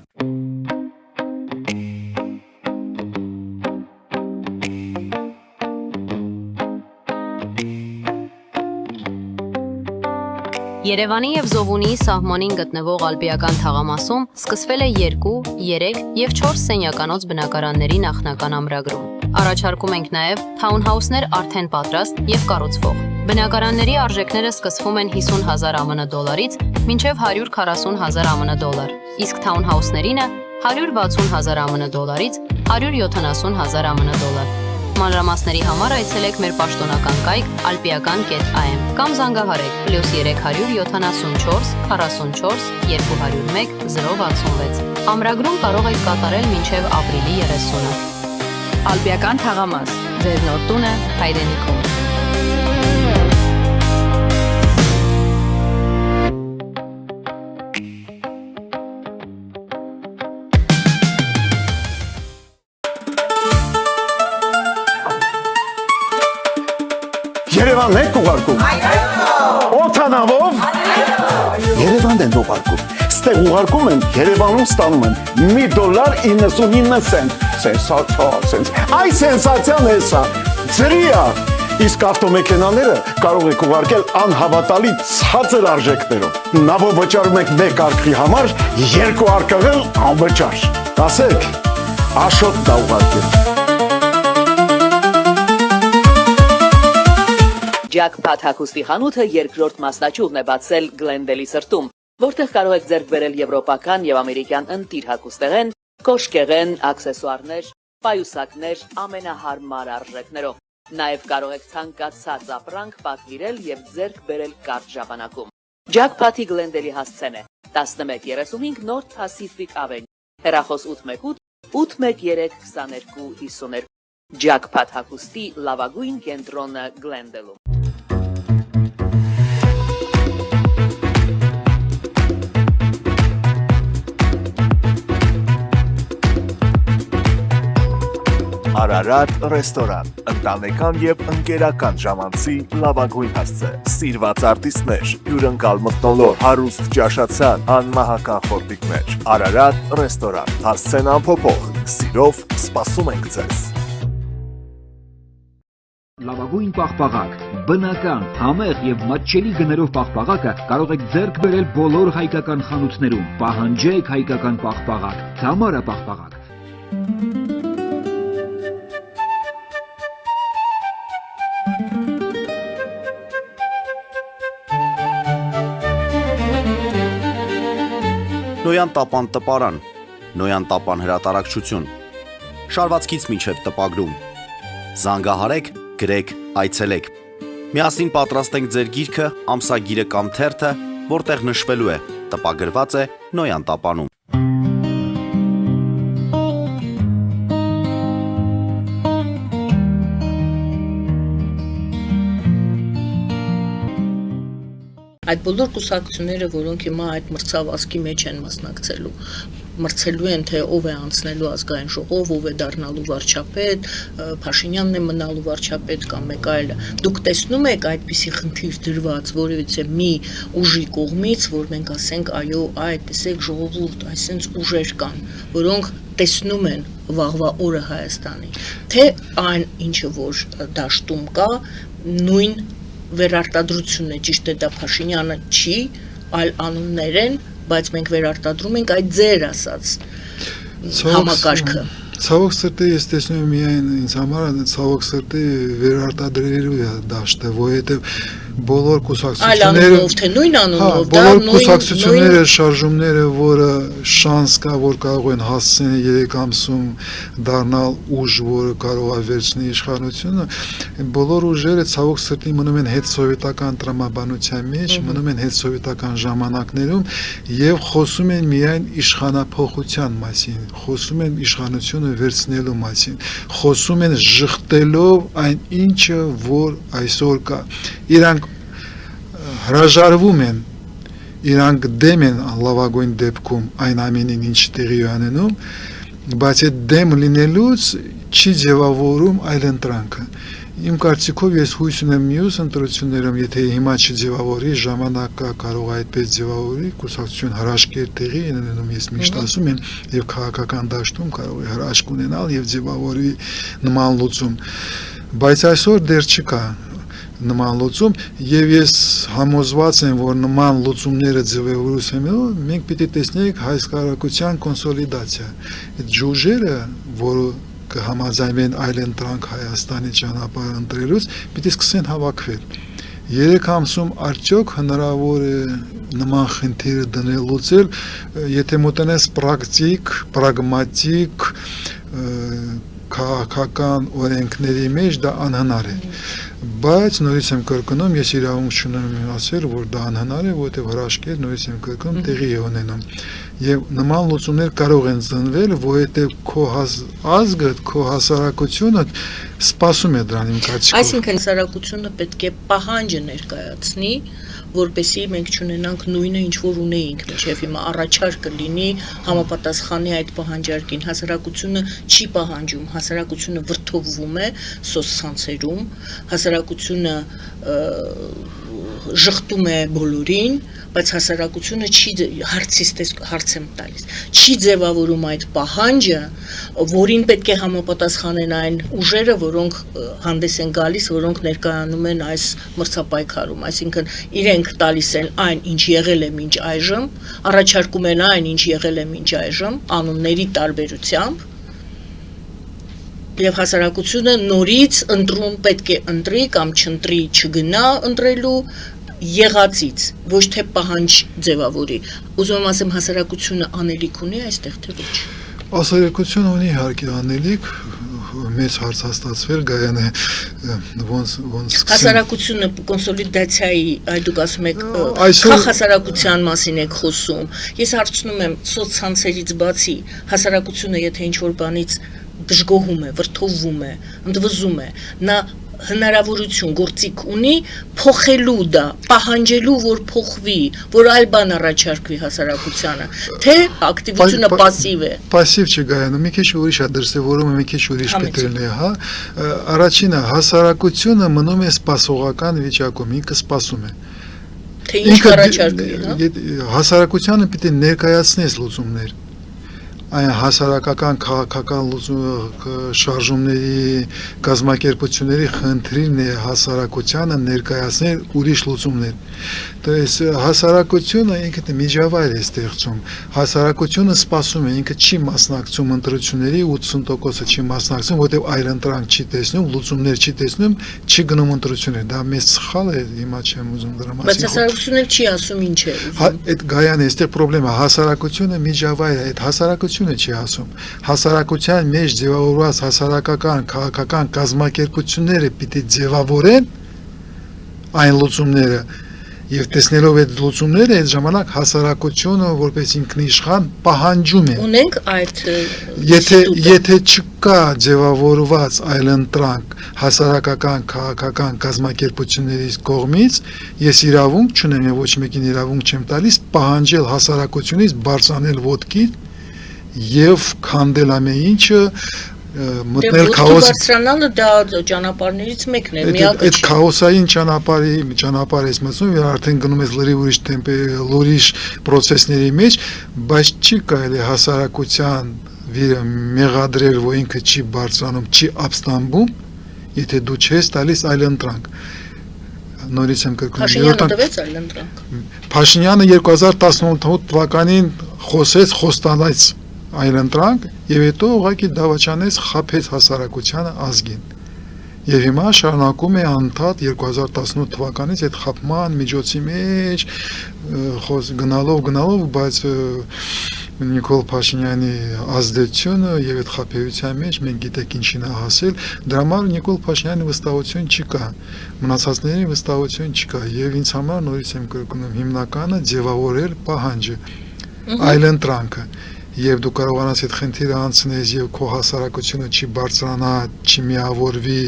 Երևանի եւ Զովունիի սահմանին գտնվող Ալպիական թաղամասում սկսվել է 2, 3 եւ 4 սենյականոց բնակարանների նախնական ամրագրում։ Առաջարկում ենք նաև թաունհաուսներ արդեն պատրաստ եւ կառուցվող։ Բնակարանների արժեքները սկսվում են 50,000 ԱՄՆ դոլարից մինչև 140,000 ԱՄՆ դոլար, իսկ թաունհաուսներինը 160,000 ԱՄՆ դոլարից 170,000 ԱՄՆ դոլար։ Մանրամասների համար այցելեք մեր պաշտոնական կայք alpiakan.am կամ զանգահարեք +374 44 201 066։ Ամրագրում կարող եք կատարել մինչև ապրիլի 30-ը։ Ալպիական թաղամաս, ձեր նոր տունը հայրենիքում։ Երևանն եք ուղարկում։ Օթանավով։ Երևանն են ուղարկում։ Ստեղ ուղարկում են, Երևանում ստանում են $1.99 Սենսացիա։ Այ սենսացիան է սա։ Ձրիա։ Իսկ ավտոմեքենաները կարող եք ուղարկել անհավատալի ցածր արժեքներով։ Նավով վճարում եք 1 արկղի համար, 2 արկղել անվճար։ Ասեք, Աշոտ դա ուղարկել։ Jackpot հագուստի խանութը երկրորդ մասնաճյուղն է բացել Գլենդելի սրտում, որտեղ կարող եք ձեռք բերել եվրոպական եւ ամերիկյան ընտիր հագուստեղեն, կոշկեղեն, աքսեսուարներ, պայուսակներ ամենահարմար արժեքներով։ Նաև կարող եք ցանկացած ապրանք պատվիրել եւ ձեռք բերել կարճ ժամանակում։ Jackpot-ի Glendale-ի հասցեն է 1135 North Pacific Avenue, հեռախոս 818 813 2252։ Jackpot հագուստի լավագույն կենտրոնը Glendale-ում։ Արարատ ռեստորան, ընտանեկան եւ ընկերական ժամանցի լավագույն հասցե, սիրված արտիստներ, հյուրընկալ մթնոլորտ, հարուստ ճաշացան, անմահական խորտիկներ։ Արարատ ռեստորան, հասցեն անփոփոխ, սիրով սպասում ենք ձեզ։ Լավագույն պաղպաղակ, բնական, համեղ եւ մատչելի գներով պաղպաղակը կարող եք ձեռք բերել բոլոր հայկական խանութներում։ Պահանջեք հայկական պաղպաղակ, Թամարա պաղպաղակ։ Նոյան տապան տպարան, Նոյան տապան հրատարակչություն, շարվածքից մինչև տպագրում, զանգահարեք, գրեք, այցելեք, միասին պատրաստենք ձեր գիրքը, ամսագիրը կամ թերթը, որտեղ նշվելու է, տպագրված է Նոյան տապանում։ Այդ բոլոր կուսակցությունները, որոնք հիմա այդ մրցավազքի մեջ են մասնակցելու, մրցելու են, թե ով է անցնելու ազգային ժողով, ով է դառնալու վարչապետ, Փաշինյանն է մնալու վարչապետ կամ մեկ այլը։ Դուք տեսնում եք այդպիսի խնդիր դրված որևիցե մի ուժի կողմից, որ մենք ասենք, այո, այդ տեսեք ժողովուրդ, այսինքն ուժեր կան, որոնք տեսնում են վաղվա օրը Հայաստանի, թե այն ինչը որ դաշտում կա, նույն վերարտադրությունն է, ճիշտ է դա Փաշինյանը չի, այլ անուններ են, բայց մենք վերարտադրում ենք այդ ձեր ասած համակարգը։ Ցավոք սրտի ես տեսնում եմ միայն ինձ համար ցավոք սրտի վերարտադրելու է դաշտը, որովհետև բոլոր կուսակցությունները թե նույն անունով, բոլոր կուսակցությունները շարժումները, որը շանս կա, որ կարող են հասցնել 3 ամսում դառնալ ուժ, որը կարող է վերցնել իշխանությունը, բոլոր ուժերը ցավոք սրտի մնում են հետսովետական տրամաբանության մեջ, մնում են հետսովետական ժամանակներում եւ խոսում են միայն իշխանափոխության մասին, խոսում են իշխանությունը վերցնելու մասին, խոսում են ժխտելով այն ինչը, որ այսօր կա։ Իրանք հրաժարվում են, իրանք դեմ են լավագույն դեպքում այն ամենին ինչ տեղի ունենում, բայց այդ դեմ լինելուց չի ձևավորում այլ ընտրանքը։ Իմ կարծիքով ես հույս ունեմ մյուս ընտրություններում, եթե հիմա չձևավորի, ժամանակը կարող է այդպես ձևավորի, կուսակցություն հրաշքեր տեղի ունենում, ես միշտ ասում եմ, եւ քաղաքական դաշտում կարող է հրաշք ունենալ եւ ձևավորի նման լուծում, բայց այսօր դեռ չկա նման լուծում եւ ես համոզված եմ, որ նման լուծումները ձևավորուց հետո մենք պիտի տեսնենք հայ քաղաքության կոնսոլիդացիա։ Այդ ջուժերը, որը կհամաձայնվեն այլ ընտրանք Հայաստանի ճանապարհ ընտրելուց, պիտի սկսեն հավաքվել։ 3 ամսում արդյոք հնարավոր է նման խնդիրը դնել լուծել, եթե մոտենես պրակտիկ, պրագմատիկ քաղաքական օրենքների մեջ դա անհնար է, բայց նորից եմ կրկնում, ես իրավունք չունեմ ասել, որ դա անհնար է, որովհետև հրաշքեր նորից եմ կրկնում տեղի է ունենում, եւ նման լուծումներ կարող են ծնվել, որովհետև քո ազգը, քո հասարակությունը սպասում է դրան իմ կարծիքով։ Այսինքն հասարակությունը պետք է պահանջը ներկայացնի, որպեսզի մենք չունենանք նույնը ինչ որ ունեինք, մինչև հիմա առաջարկը լինի համապատասխանի այդ պահանջարկին։ Հասարակությունը չի պահանջում, հասարակությունը վրդովվում է սոցցանցերում, հասարակությունը ժխտում է բոլորին, բայց հասարակությունը չի հարց եմ տալիս, չի ձևավորում այդ պահանջը, որին պետք է համապատասխանեն այն ուժերը, որոնք հանդես են գալիս, որոնք ներկայանում են այս մրցապայքարում, այսինքն իրենք տալիս են այն, ինչ եղել է մինչ այժմ, առաջարկում են այն, ինչ եղել է մինչ այժմ, անունների տարբերությամբ, եւ հասարակությունը նորից ընտրում պետք է ընտրի կամ չընտրի, չգնա ընտրելու եղածից, ոչ թե պահանջ ձևավորի։ Ուզում եմ ասեմ, հասարակությունը անելիք ունի այստեղ, թե ոչ։ Հասարակությունը ունի իհարկե անելիք, մեծ հարց հաստատվել գայանը ոնց Հասարակությունը կոնսոլիդացիայի, այ դուք ասում եք, Այսօր- քա հասարակության մասին եք խոսում։ Ես հարցնում եմ, սոցցանցերից բացի, հասարակությունը եթե ինչ-որ բանից դժգոհում է, վրդովվում է, ընդվզում է, նա հնարավորություն գործիք ունի փոխելու դա, պահանջելու, որ փոխվի, որ այլ բան առաջարկվի հասարակությանը, թե ակտիվությունը пассив է։ Պասիվ չի գայանում, մի քիչ ուրիշ է դրսևորումը, մի քիչ ուրիշ Համեցեք։ պետք է, հա։ Առաջինը հասարակությունը մնում է սպասողական վիճակում, ինքը սպասում է։ Թե ինչ առաջարկվի, հա։ Հասարակությանը պիտի ներկայացնես լուծումներ։ Այն հասարակական քաղաքական շարժումների կազմակերպությունների խնդիրն է հասարակությանը ներկայացնել ուրիշ լուծումներ։ Դες հասարակությունը ինքը միջավայր է ստեղծում։ Հասարակությունը սպասում է, ինքը չի մասնակցում ընտրությունների 80%-ը չի մասնակցում, որտեղ այլընտրանք չի տեսնում, լուծումներ չի տեսնում, չի գնում ընտրություններ։ Դա մեծ սխալ է, հիմա չեմ ուզում դրա Բայց մասին հասարակությունն էլ չի ասում ինչ է ուզում։ Այդ գայան է, այստեղ խնդրեմը հասարակությունը միջավայր է, այդ հասարակությունը չի ասում։ Հասարակության մեջ ձևավորված հասարակական քաղաքական կազմակերպությունները պիտի ձևավորեն այն լուծումները եւ տեսնելով այդ լուծումները այդ ժամանակ հասարակությունը որպես ինքնիշխան պահանջում է։ Ունենք այդ Եթե չկա ձևավորված այլընտրանք հասարակական քաղաքական կազմակերպությունների կողմից, ես իրավունք չունեմ եւ ոչ մեկին իրավունք չեմ տալիս պահանջել հասարակությունից բարձրանել ոտքի եւ քանդել ամեն ինչը մտնել քաոս բարձրանալը դա ճանապարհներից մեկն է, միակը այդ չէ։ քաոսային ճանապարհ ես մտնում եւ արդեն գնում ես լրիվ ուրիշ լուրիշ process-ների մեջ, բայց չի կարելի հասարակության վիրը մեղադրել, որ ինքը չի բարձրանում, չի ապստամբում, եթե դու չես տալիս այլընտրանք։ Նորից եմ կրկնում։ Փաշինյանը տվեց այլընտրանք։ Փաշինյանը 2018 թվականին խոստանաց այլընտրանք եւ հետո ուղղակի դավաճանեց խափեց հասարակությանը ազգին։ Եվ հիմա շարունակում է անդադ 2018 թվականից այդ խափման միջոցի մեջ գնալով, բայց Նիկոլ Փաշինյանի ազդեցությունը եւ այդ խափեության մեջ մենք գիտենք ինչին է հասել, դրա համար Նիկոլ Փաշինյանի վստահություն չկա, մնացածների վստահություն չկա եւ ինձ համար նորից եմ կրկնում հիմնականը ձևավորել պահանջը, այլընտրանքը եւ դու կարողանաս այդ խնդիրը անցնես եւ քո հասարակությունը չի բարձրանա, չի միավորվի,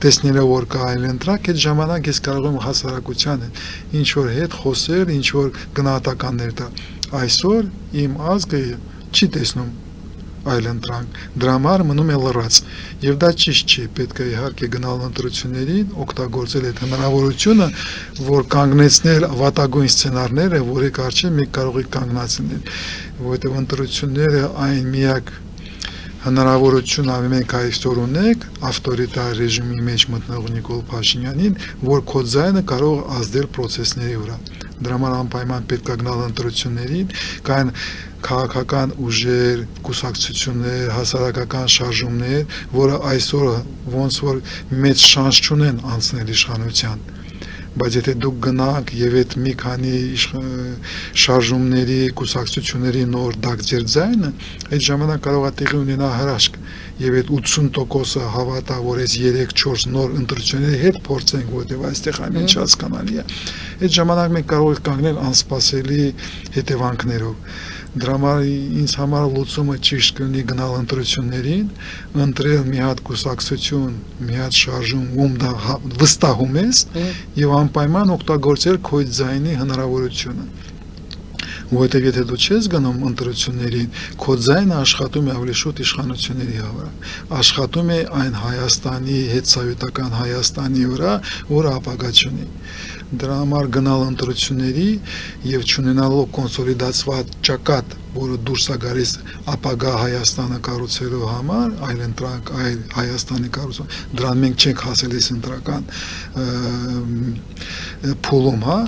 տեսնելով որ կա այլընտրանք, այդ ժամանակ ես կարող եմ հասարակությանը ինչ որ հետ խոսել, ինչ որ գնահատականներ տալ։ Այսօր իմ ազգը չի տեսնում այլընտրանք, դրա համար մնում է լռած եւ դա ճիշտ չի, պետք է իհարկե գնալ ընտրություններին, օգտագործել այդ հնարավորությունը, որ կանգնեցնել վատագույն սցենարները, որի կարճ մենք կարող ենք կանգնացնել, որովհետեւ ընտրությունները այն միակ հնարավորություն մենք այսօր ունենք ավտորիտար ռեժիմի մեջ մտնող Նիկոլ Փաշինյանին, որ քո ձայնը կարող ազդել process-ների վրա։ Դրա համար անպայման պետք է գնալ ընտրություններին, կան քաղաքական ուժեր, կուսակցություններ, հասարակական շարժումներ, որը այսօր ոնց որ մեծ շանս չունեն անցնել իշխանության։ Բայց եթե դուք գնաք եւ այդ մի քանի շարժումների, կուսակցությունների նոր դակձեր ձայնը, այդ ժամանակ կարող է տեղի ունենա հրաշք եւ այդ 80%-ը հավատա, որ այս 3-4 նոր ընտրությունների հետ փորձենք, որտեղ այստեղ ամեն ինչ հասկանալի է։ Այդ ժամանակ մենք կարող ենք կանգնել անսպասելի հետևանքներով։ Դրա համար ինձ համար լուծումը ճիշտ կլինի գնալ ընտրություններին, ընտրել մի հատ կուսակցություն, մի հատ շարժում, ում դա վստահում ես եւ անպայման օգտագործել քո ձայնի հնարավորությունը։ Որովհետև եթե դու չես գնում ընտրություններին, քո ձայնը աշխատում է ավելի շուտ իշխանությունների վրա, աշխատում է այն Հայաստանի հետ սովետական Հայաստանի վրա, որը ապագա չունի։ Դրա համար գնալ ընտրությունների եւ չունենալով կոնսոլիդացված ճակատ, որը դուրս է գալիս ապագա Հայաստանը կառուցելու համար, այլընտրանք այլ Հայաստանի կառուցում, դրան մենք չենք հասել այս ընտրական փուլում, հա,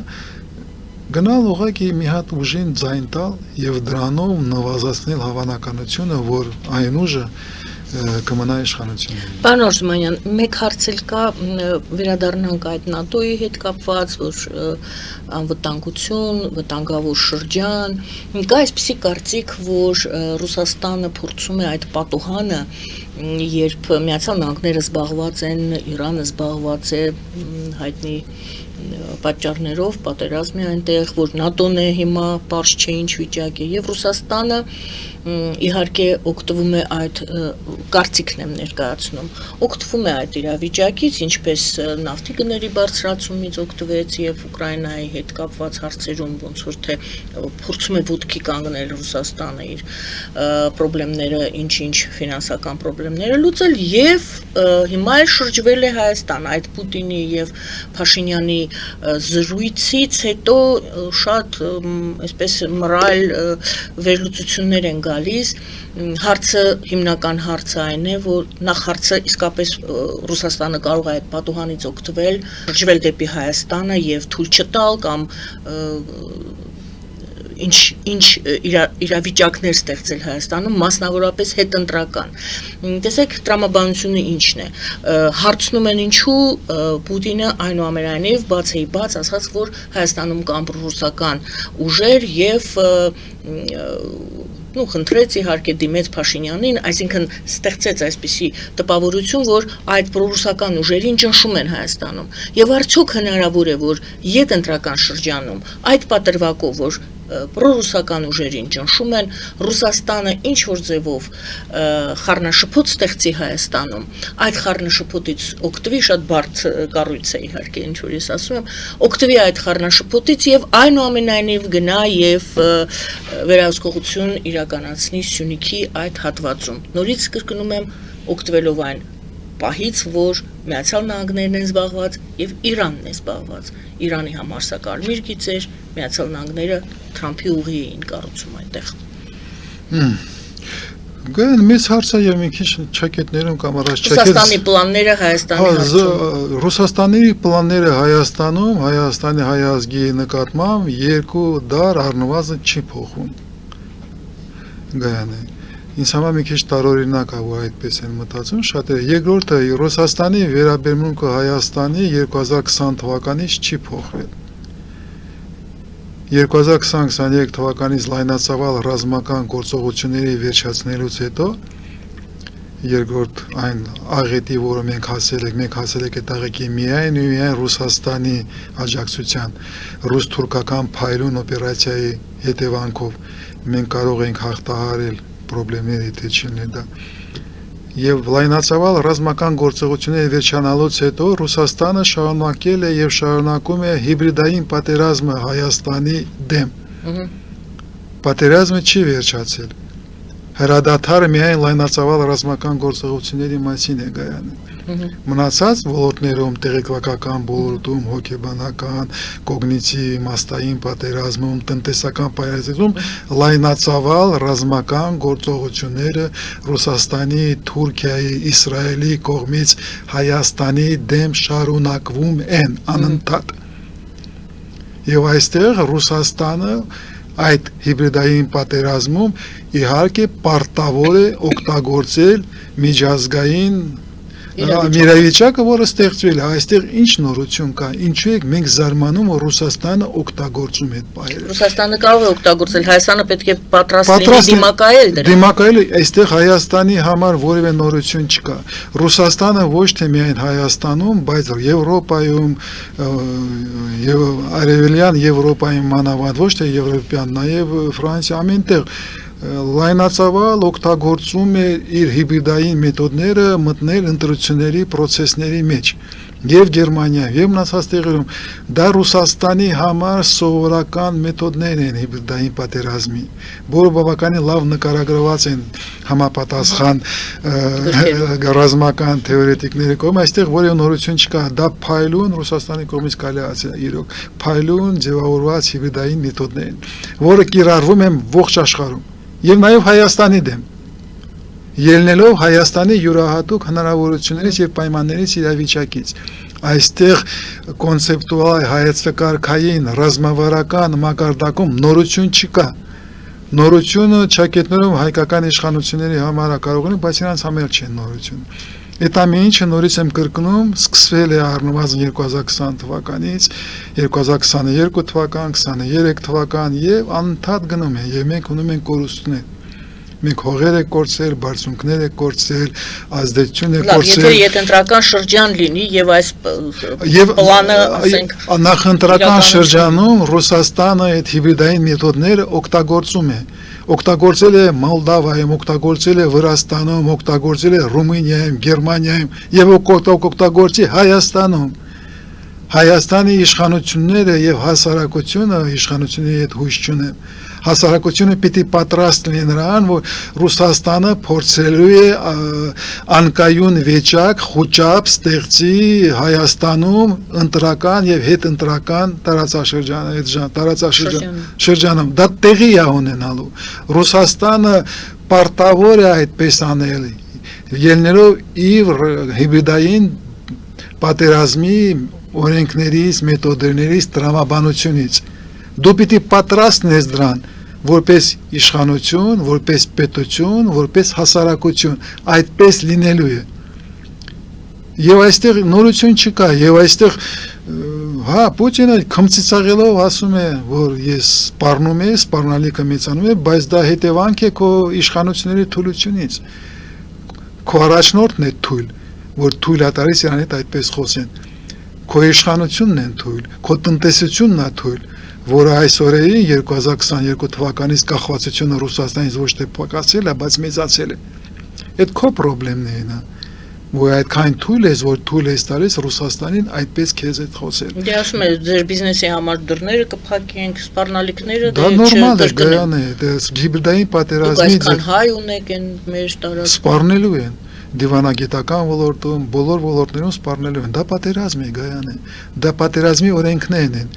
գնալ ուղղակի մի հատ ուժին ձայն տալ եւ դրանով նվազեցնել հավանականությունը, որ այն ուժը կմնա իշխանությունների։ Պարոն Արզումանյան, մեկ հարց էլ կա, վերադառնանք այդ ՆԱՏՕ-ի հետ կապված, որ անվտանգություն, վտանգավոր շրջան, կա այսպիսի կարծիք, որ Ռուսաստանը փորձում է այդ պատուհանը, երբ Միացյալ Նահանգները զբաղված են, Իրանը զբաղված է հայտնի պատճառներով, պատերազմի այնտեղ, որ ՆԱՏՕ-ն է հիմա պարզ չէ ինչ վիճակ է, եւ Ռուսաստանը իհարկե օգտվում է այդ կարծիքն եմ ներկայացնում, օգտվում է այդ իրավիճակից, ինչպես նավթի գների բարձրացումից օգտվեց եւ Ուկրաինայի հետ կապված հարցերում ոնց որ թե փորձում է ոտքի կանգնել Ռուսաստանը իր խնդիրները, ինչ-ինչ ֆինանսական խնդիրները լուծել եւ հիմա էլ շրջվել է Հայաստան այդ Պուտինի եւ Փաշինյանի զրույցից հետո շատ այսպես մռայլ վերլուծություններ են գալիս հարցը հիմնական հարցը այն է որ նախ հարցը իսկապես Ռուսաստանը կարող է այդ պատուհանից օգտվել շրջվել դեպի Հայաստանը եւ թույլ չտալ կամ ինչ իրավիճակներ ստեղծել Հայաստանում, մասնավորապես հետընտրական։ Տեսեք, տրամաբանությունը ինչն է։ Հարցնում են ինչու Պուտինը այնուամենայնիվ բաց ասաց, որ Հայաստանում կան ռուսական ուժեր եւ խնդրեց իհարկե դիմեց Փաշինյանին, այսինքն ստեղծեց այսպիսի տպավորություն, որ այդ պրոռուսական ուժերին ճնշում են Հայաստանում։ Եվ արդյոք հնարավոր է, որ յետընտրական շրջանում այդ պատրվակով, որ պրոռուսական ուժերին ճնշում են, Ռուսաստանը ինչ որ ձևով խառնաշփոթ ստեղծի Հայաստանում, այդ խառնաշփոթից օգտվի, շատ բարդ կառույց է իհարկե, ինչ որ ես ասում եմ, օգտվի այդ խառնաշփոթից եւ այնուամենայնիվ գնա եւ վերահսկողություն իրականացնի Սյունիքի այդ հատվածում։ Նորից կրկնում եմ, օգտվելով այն պահից, որ Միացյալ Նահանգներն են զբաղված եւ Իրանն է զբաղված։ Իրանի համար սա կարմիր գիծ էր, Միացյալ Նահանգները Թրամփի ուղի էին կառուցում այնտեղ։ Գան մեծ հարցը եւ մի քիչ ճակետներում կամ առաջ Ռուսաստանի պլանները Հայաստանի հարցում։ Ռուսաստանի պլանները Հայաստանում, Հայաստանի հայազգի նկատմամբ 2 դար առնվազն չի փոխվում։ Գայանը Ինձ համար մի քիչ տարօրինակ է, որ այդպես են մտածում շատերը։ Երկրորդը Ռուսաստանի վերաբերմունքը Հայաստանի 2020 թվականից չի փոխվել։ 2020-23 թվականից լայնածավալ ռազմական գործողությունների վերջացնելուց հետո երկրորդ այն աղետի, որը մենք հասել ենք այդ աղետի միայն Ռուսաստանի աջակցության ռուս-թուրքական փայլուն օպերացիայի հետևանքով մենք կարող ենք հաղթահարել պրոբլեմների թե չլինի դա եւ լայնածավալ ռազմական գործողությունների վերջանալուց հետո Ռուսաստանը շարունակել է եւ շարունակում է հիբրիդային պատերազմը Հայաստանի դեմ։ Պատերազմը չի վերջացել։ Հրադադարը միայն լայնածավալ ռազմական գործողությունների մասին է գայանում։ Մնացած ոլորտներում տեղեկատվական ոլորտում, հոգեբանական, կոգնիտիվ, իմաստային պատերազմում, տնտեսական պատերազմում լայնածավալ ռազմական գործողությունները Ռուսաստանի, Թուրքիայի, Իսրայելի կողմից Հայաստանի դեմ շարունակվում են անընդհատ։ Եվ այստեղ Ռուսաստանը այդ հիբրիդային պատերազմում իհարկե պարտավոր է օգտագործել միջազգային իրավիճակը, որը ստեղծվել է, այստեղ ինչ նորություն կա, ինչու եք մենք զարմանում, որ Ռուսաստանը օգտագործում է այդ պահերը։ Ռուսաստանը կարող է օգտագործել, Հայաստանը պետք է պատրաստ լինի դիմակայել դրան։ Դիմակայել, այստեղ Հայաստանի համար որևէ նորություն չկա։ Ռուսաստանը ոչ թե միայն Հայաստանում, բայց Եվրոպայում եւ Արևելյան Եվրոպայում մանավանդ ոչ թե եվրոպյան, նաեւ Ֆրանսիա ամենտեղ լայնածավալ օգտագործում է իր հիբրիդային մեթոդները մտնել ընտրությունների process-ների մեջ եւ Գերմանիա եւ մնացած տեղերում դա Ռուսաստանի համար սովորական մեթոդներ են հիբրիդային պատերազմի, որը բավականին լավ նկարագրված են համապատասխան ռազմական թեորետիկների կողմից, այստեղ որևէ նորություն չկա, դա փայլուն Ռուսաստանի կողմից կարելի է իրոք փայլուն ձևավորված հիբրիդային մեթոդներ են, որը կիրառվում են ողջ աշխարհում եւ նաեւ Հայաստանի դեմ ելնելով Հայաստանի յուրահատուկ հնարավորություններից եւ պայմաններից իրավիճակից այստեղ կոնցեպտուալ հայեցակարգային ռազմավարական մակարդակում նորություն չկա նորությունը ճակետներում հայկական իշխանությունների համար կարող են, բայց իրանց համար չեն նորություն։ Այդ ամեն ինչը նորից եմ կրկնում, սկսվել է առնվազն 2020 թվականից, 2022 թվական, 23 թվական եւ անընդհատ գնում է եւ մենք ունում ենք կորուստներ։ Մենք հողեր եք կորցրել, բարձունքներ եք կորցրել, ազդեցություն եք Լավ, կորցրել։ եթե ընտրական շրջան լինի եւ այս պլանը, ասենք, նախընտրական իրականություն։ շրջանում Ռուսաստանը այդ հիբրիդային մեթոդները օգտագործում է։ Օգտագործել է Մոլդավայում, օգտագործել է Վրաստանում, օգտագործել է Ռումինիայում, Գերմանիայում եւ օգտագործի Հայաստանում։ Հայաստանի իշխանությունները եւ հասարակությունը իշխանությունների հետ հույս չունեն։ Հասարակությունը պիտի պատրաստ լինի նրան, որ Ռուսաստանը փորձելու է անկայուն վիճակ, խոճապ ստեղծի Հայաստանում ընտրական եւ հետընտրական տարածաշրջանում։ Դա տեղի է ունենալու։ Ռուսաստանը պարտավոր է այդպես անել, ելնելով իր հիբրիդային պատերազմի օրենքներից, մեթոդներից, տրամաբանությունից։ Դու պիտի պատրաստ ես դրան, որպես իշխանություն, որպես պետություն, որպես հասարակություն, այդպես լինելու է։ Եվ այստեղ նորություն չկա, եւ այստեղ հա Պուտինը քմծիծաղելով ասում է, որ ես սպառնում եմ, սպառնալիքը մեծանում է, բայց դա հետևանք է քո իշխանությունների թուլությունից։ Քո առաջնորդն է թույլ, որ թույլ է տալիս իրան հետ այդպես խոսեն։ Քո իշխանությունն է թույլ, քո տնտեսությունն է թույլ, որը այսօրեի 2022 թվականից կախվածությունը Ռուսաստանից ոչ թե փոխացել է, բայց մեծացել է։ Այդ քո խնդիրն է նա, որ այդքան թույլ ես, որ թույլ ես տալիս Ռուսաստանին այդպես քեզ հետ խոսել։ Դե ասում է ձեր բիզնեսի համար դռները կփակենք, սպառնալիքները դա նորմալ է, գայան է, դա հիբրիդային պատերազմի այսքան հայ ունեք են մեր տարածքում։ սպառնելու են դիվանագիտական ոլորտում, բոլոր ոլորտներում սպառնելու են։ Դա պատերազմ է, գայան է։ Դա պատերազմի օրենքներն են։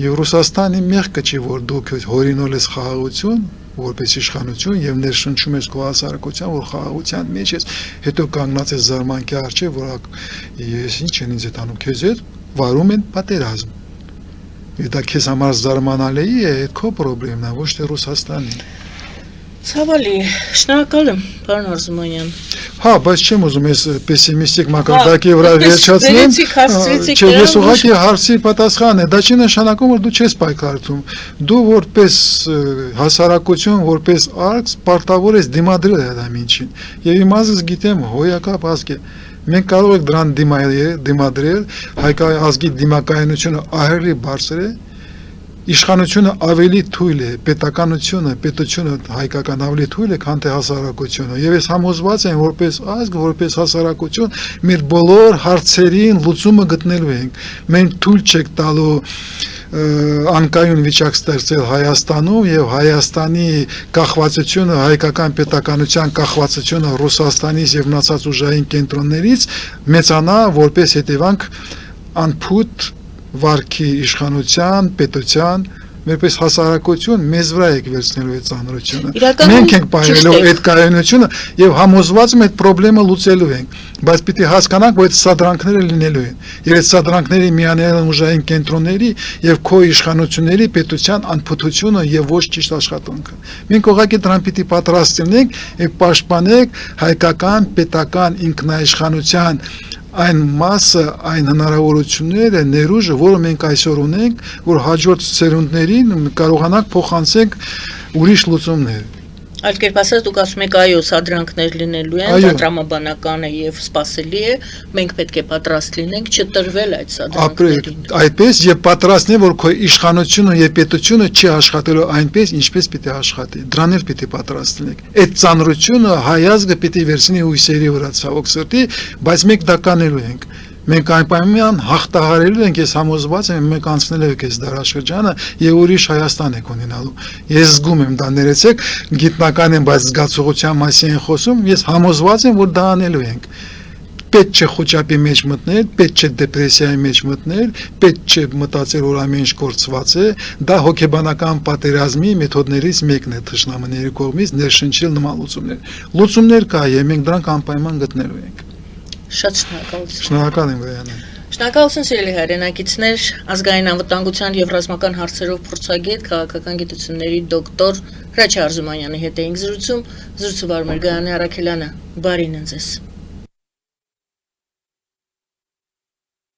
Եվ Ռուսաստանի մեղքը չի, որ դուք հորինول ես խաղաղություն, որպես իշխանություն եւ ներշնչում ես քո հասարակության, որ խաղաղության մեջ ես, հետո կանգնած ես զարմանքի առջեւ, որ ես ինչ են ինձ հետ անում, քեզ հետ վարում են պատերազմ։ Դա քեզ համար զարմանալի է, այդ քո խնդիրն է, ոչ թե Ռուսաստանի։ Ցավալի, շնորհակալ եմ, պարոն Արզումանյան։ Հա, բայց չեմ ուզում ես պեսիմիստիկ մակարդակի վրա վերջացնեմ։ Չէ, ես ուղղակի հարցի պատասխանն է, դա չի նշանակում, որ դու չես պայքարում։ Դու որպես հասարակություն, որպես արք, պարտավոր ես դիմադրել այդ ամենին։ Եվ իմ ազգս գիտեմ, հոյակապ ազգ է։ Մենք կարող ենք դրան դիմադրել, հայկական ազգի դիմակայունությունը ահռելի բարձր է։ Իշխանությունը ավելի թույլ է, պետությունը հայկական ավելի թույլ է, քան թե հասարակությունը։ Եվ ես համոզված եմ, որպես ազգ, որպես հասարակություն, մեր բոլոր հարցերին լուծումը գտնելու ենք։ Մենք թույլ չենք տալու անկայուն վիճակ ստեղծել Հայաստանում եւ Հայաստանի կախվածությունը, հայկական պետականության կախվածությունը Ռուսաստանից եւ մնացած ուժային կենտրոններից մեծանա որպես հետևանք անփութ վարքի իշխանության, պետության, որպես հասարակություն մեզ վրա եք վերցնելու այդ ծանրությունը։ Մենք ենք պահելու այդ կայունությունը եւ համոզված եմ այդ խնդրը լուծելու ենք, բայց պիտի հասկանանք, որ այդ սադրանքները լինելու են։ Եվ այդ սադրանքների միանել են ուժային կենտրոնների եւ քո իշխանությունների պետության անփութությունը եւ ոչ ճիշտ աշխատանքը։ Մենք ուղղակի դրան պիտի պատրաստ լինենք եւ պաշտպանենք հայկական պետական ինքնաիշխանության այն մասը, այն հնարավորությունները, ներուժը, որը մենք այսօր ունենք, որ հաջորդ սերունդներին կարողանանք փոխանցենք ուրիշ լուծումներ։ Այլ կերպ ասած, դուք ասում եք, այո, սադրանքներ լինելու են, դա տրամաբանական է եւ սպասելի է, մենք պետք է պատրաստ լինենք չտրվել այդ սադրանքներին։ Այդպես եւ պատրաստ լինենք, որ քո իշխանությունը եւ պետությունը չի աշխատելու այնպես, ինչպես պիտի աշխատի։ Դրան էլ պիտի պատրաստ լինենք։ Այդ ծանրությունը հայ ազգը պիտի վերցնի հույսերի վրա ցավոք սրտի, բայց մենք դա կանելու ենք։ Մենք այնպայման հաղթահարելու ենք, ես համոզված եմ, մենք անցնելու ենք այս դարաշրջանը եւ ուրիշ Հայաստան եք ունենալու։ Ես զգում եմ դա, ներեցեք, գիտնական եմ, բայց զգացողության մասին եմ խոսում, ես համոզված եմ, որ դա անելու ենք։ Պետք չէ խոճապի մեջ մտնել, պետք չէ դեպրեսիայի մեջ մտնել, պետք չէ մտածել, որ ամեն ինչ կորցված է, դա հոգեբանական պատերազմի մեթոդներից մեկն է թշնամիների կողմից ներշնչել նման լուծումներ։ Լուծումներ կա եւ մենք դրանք անպայման գտնելու ենք։ Շատ շնորհակալություն։ Շնորհակալ եմ, Վայանե։ Շնորհակալություն սիրելի հայրենակիցներ, ազգային անվտանգության եւ ռազմական հարցերով փորձագետ, քաղաքական գիտությունների դոկտոր Հրաչյա Արզումանյանի հետ էինք զրուցում, զրուցվար մեր Գայանե Արաքելյանը, բարին ընձես։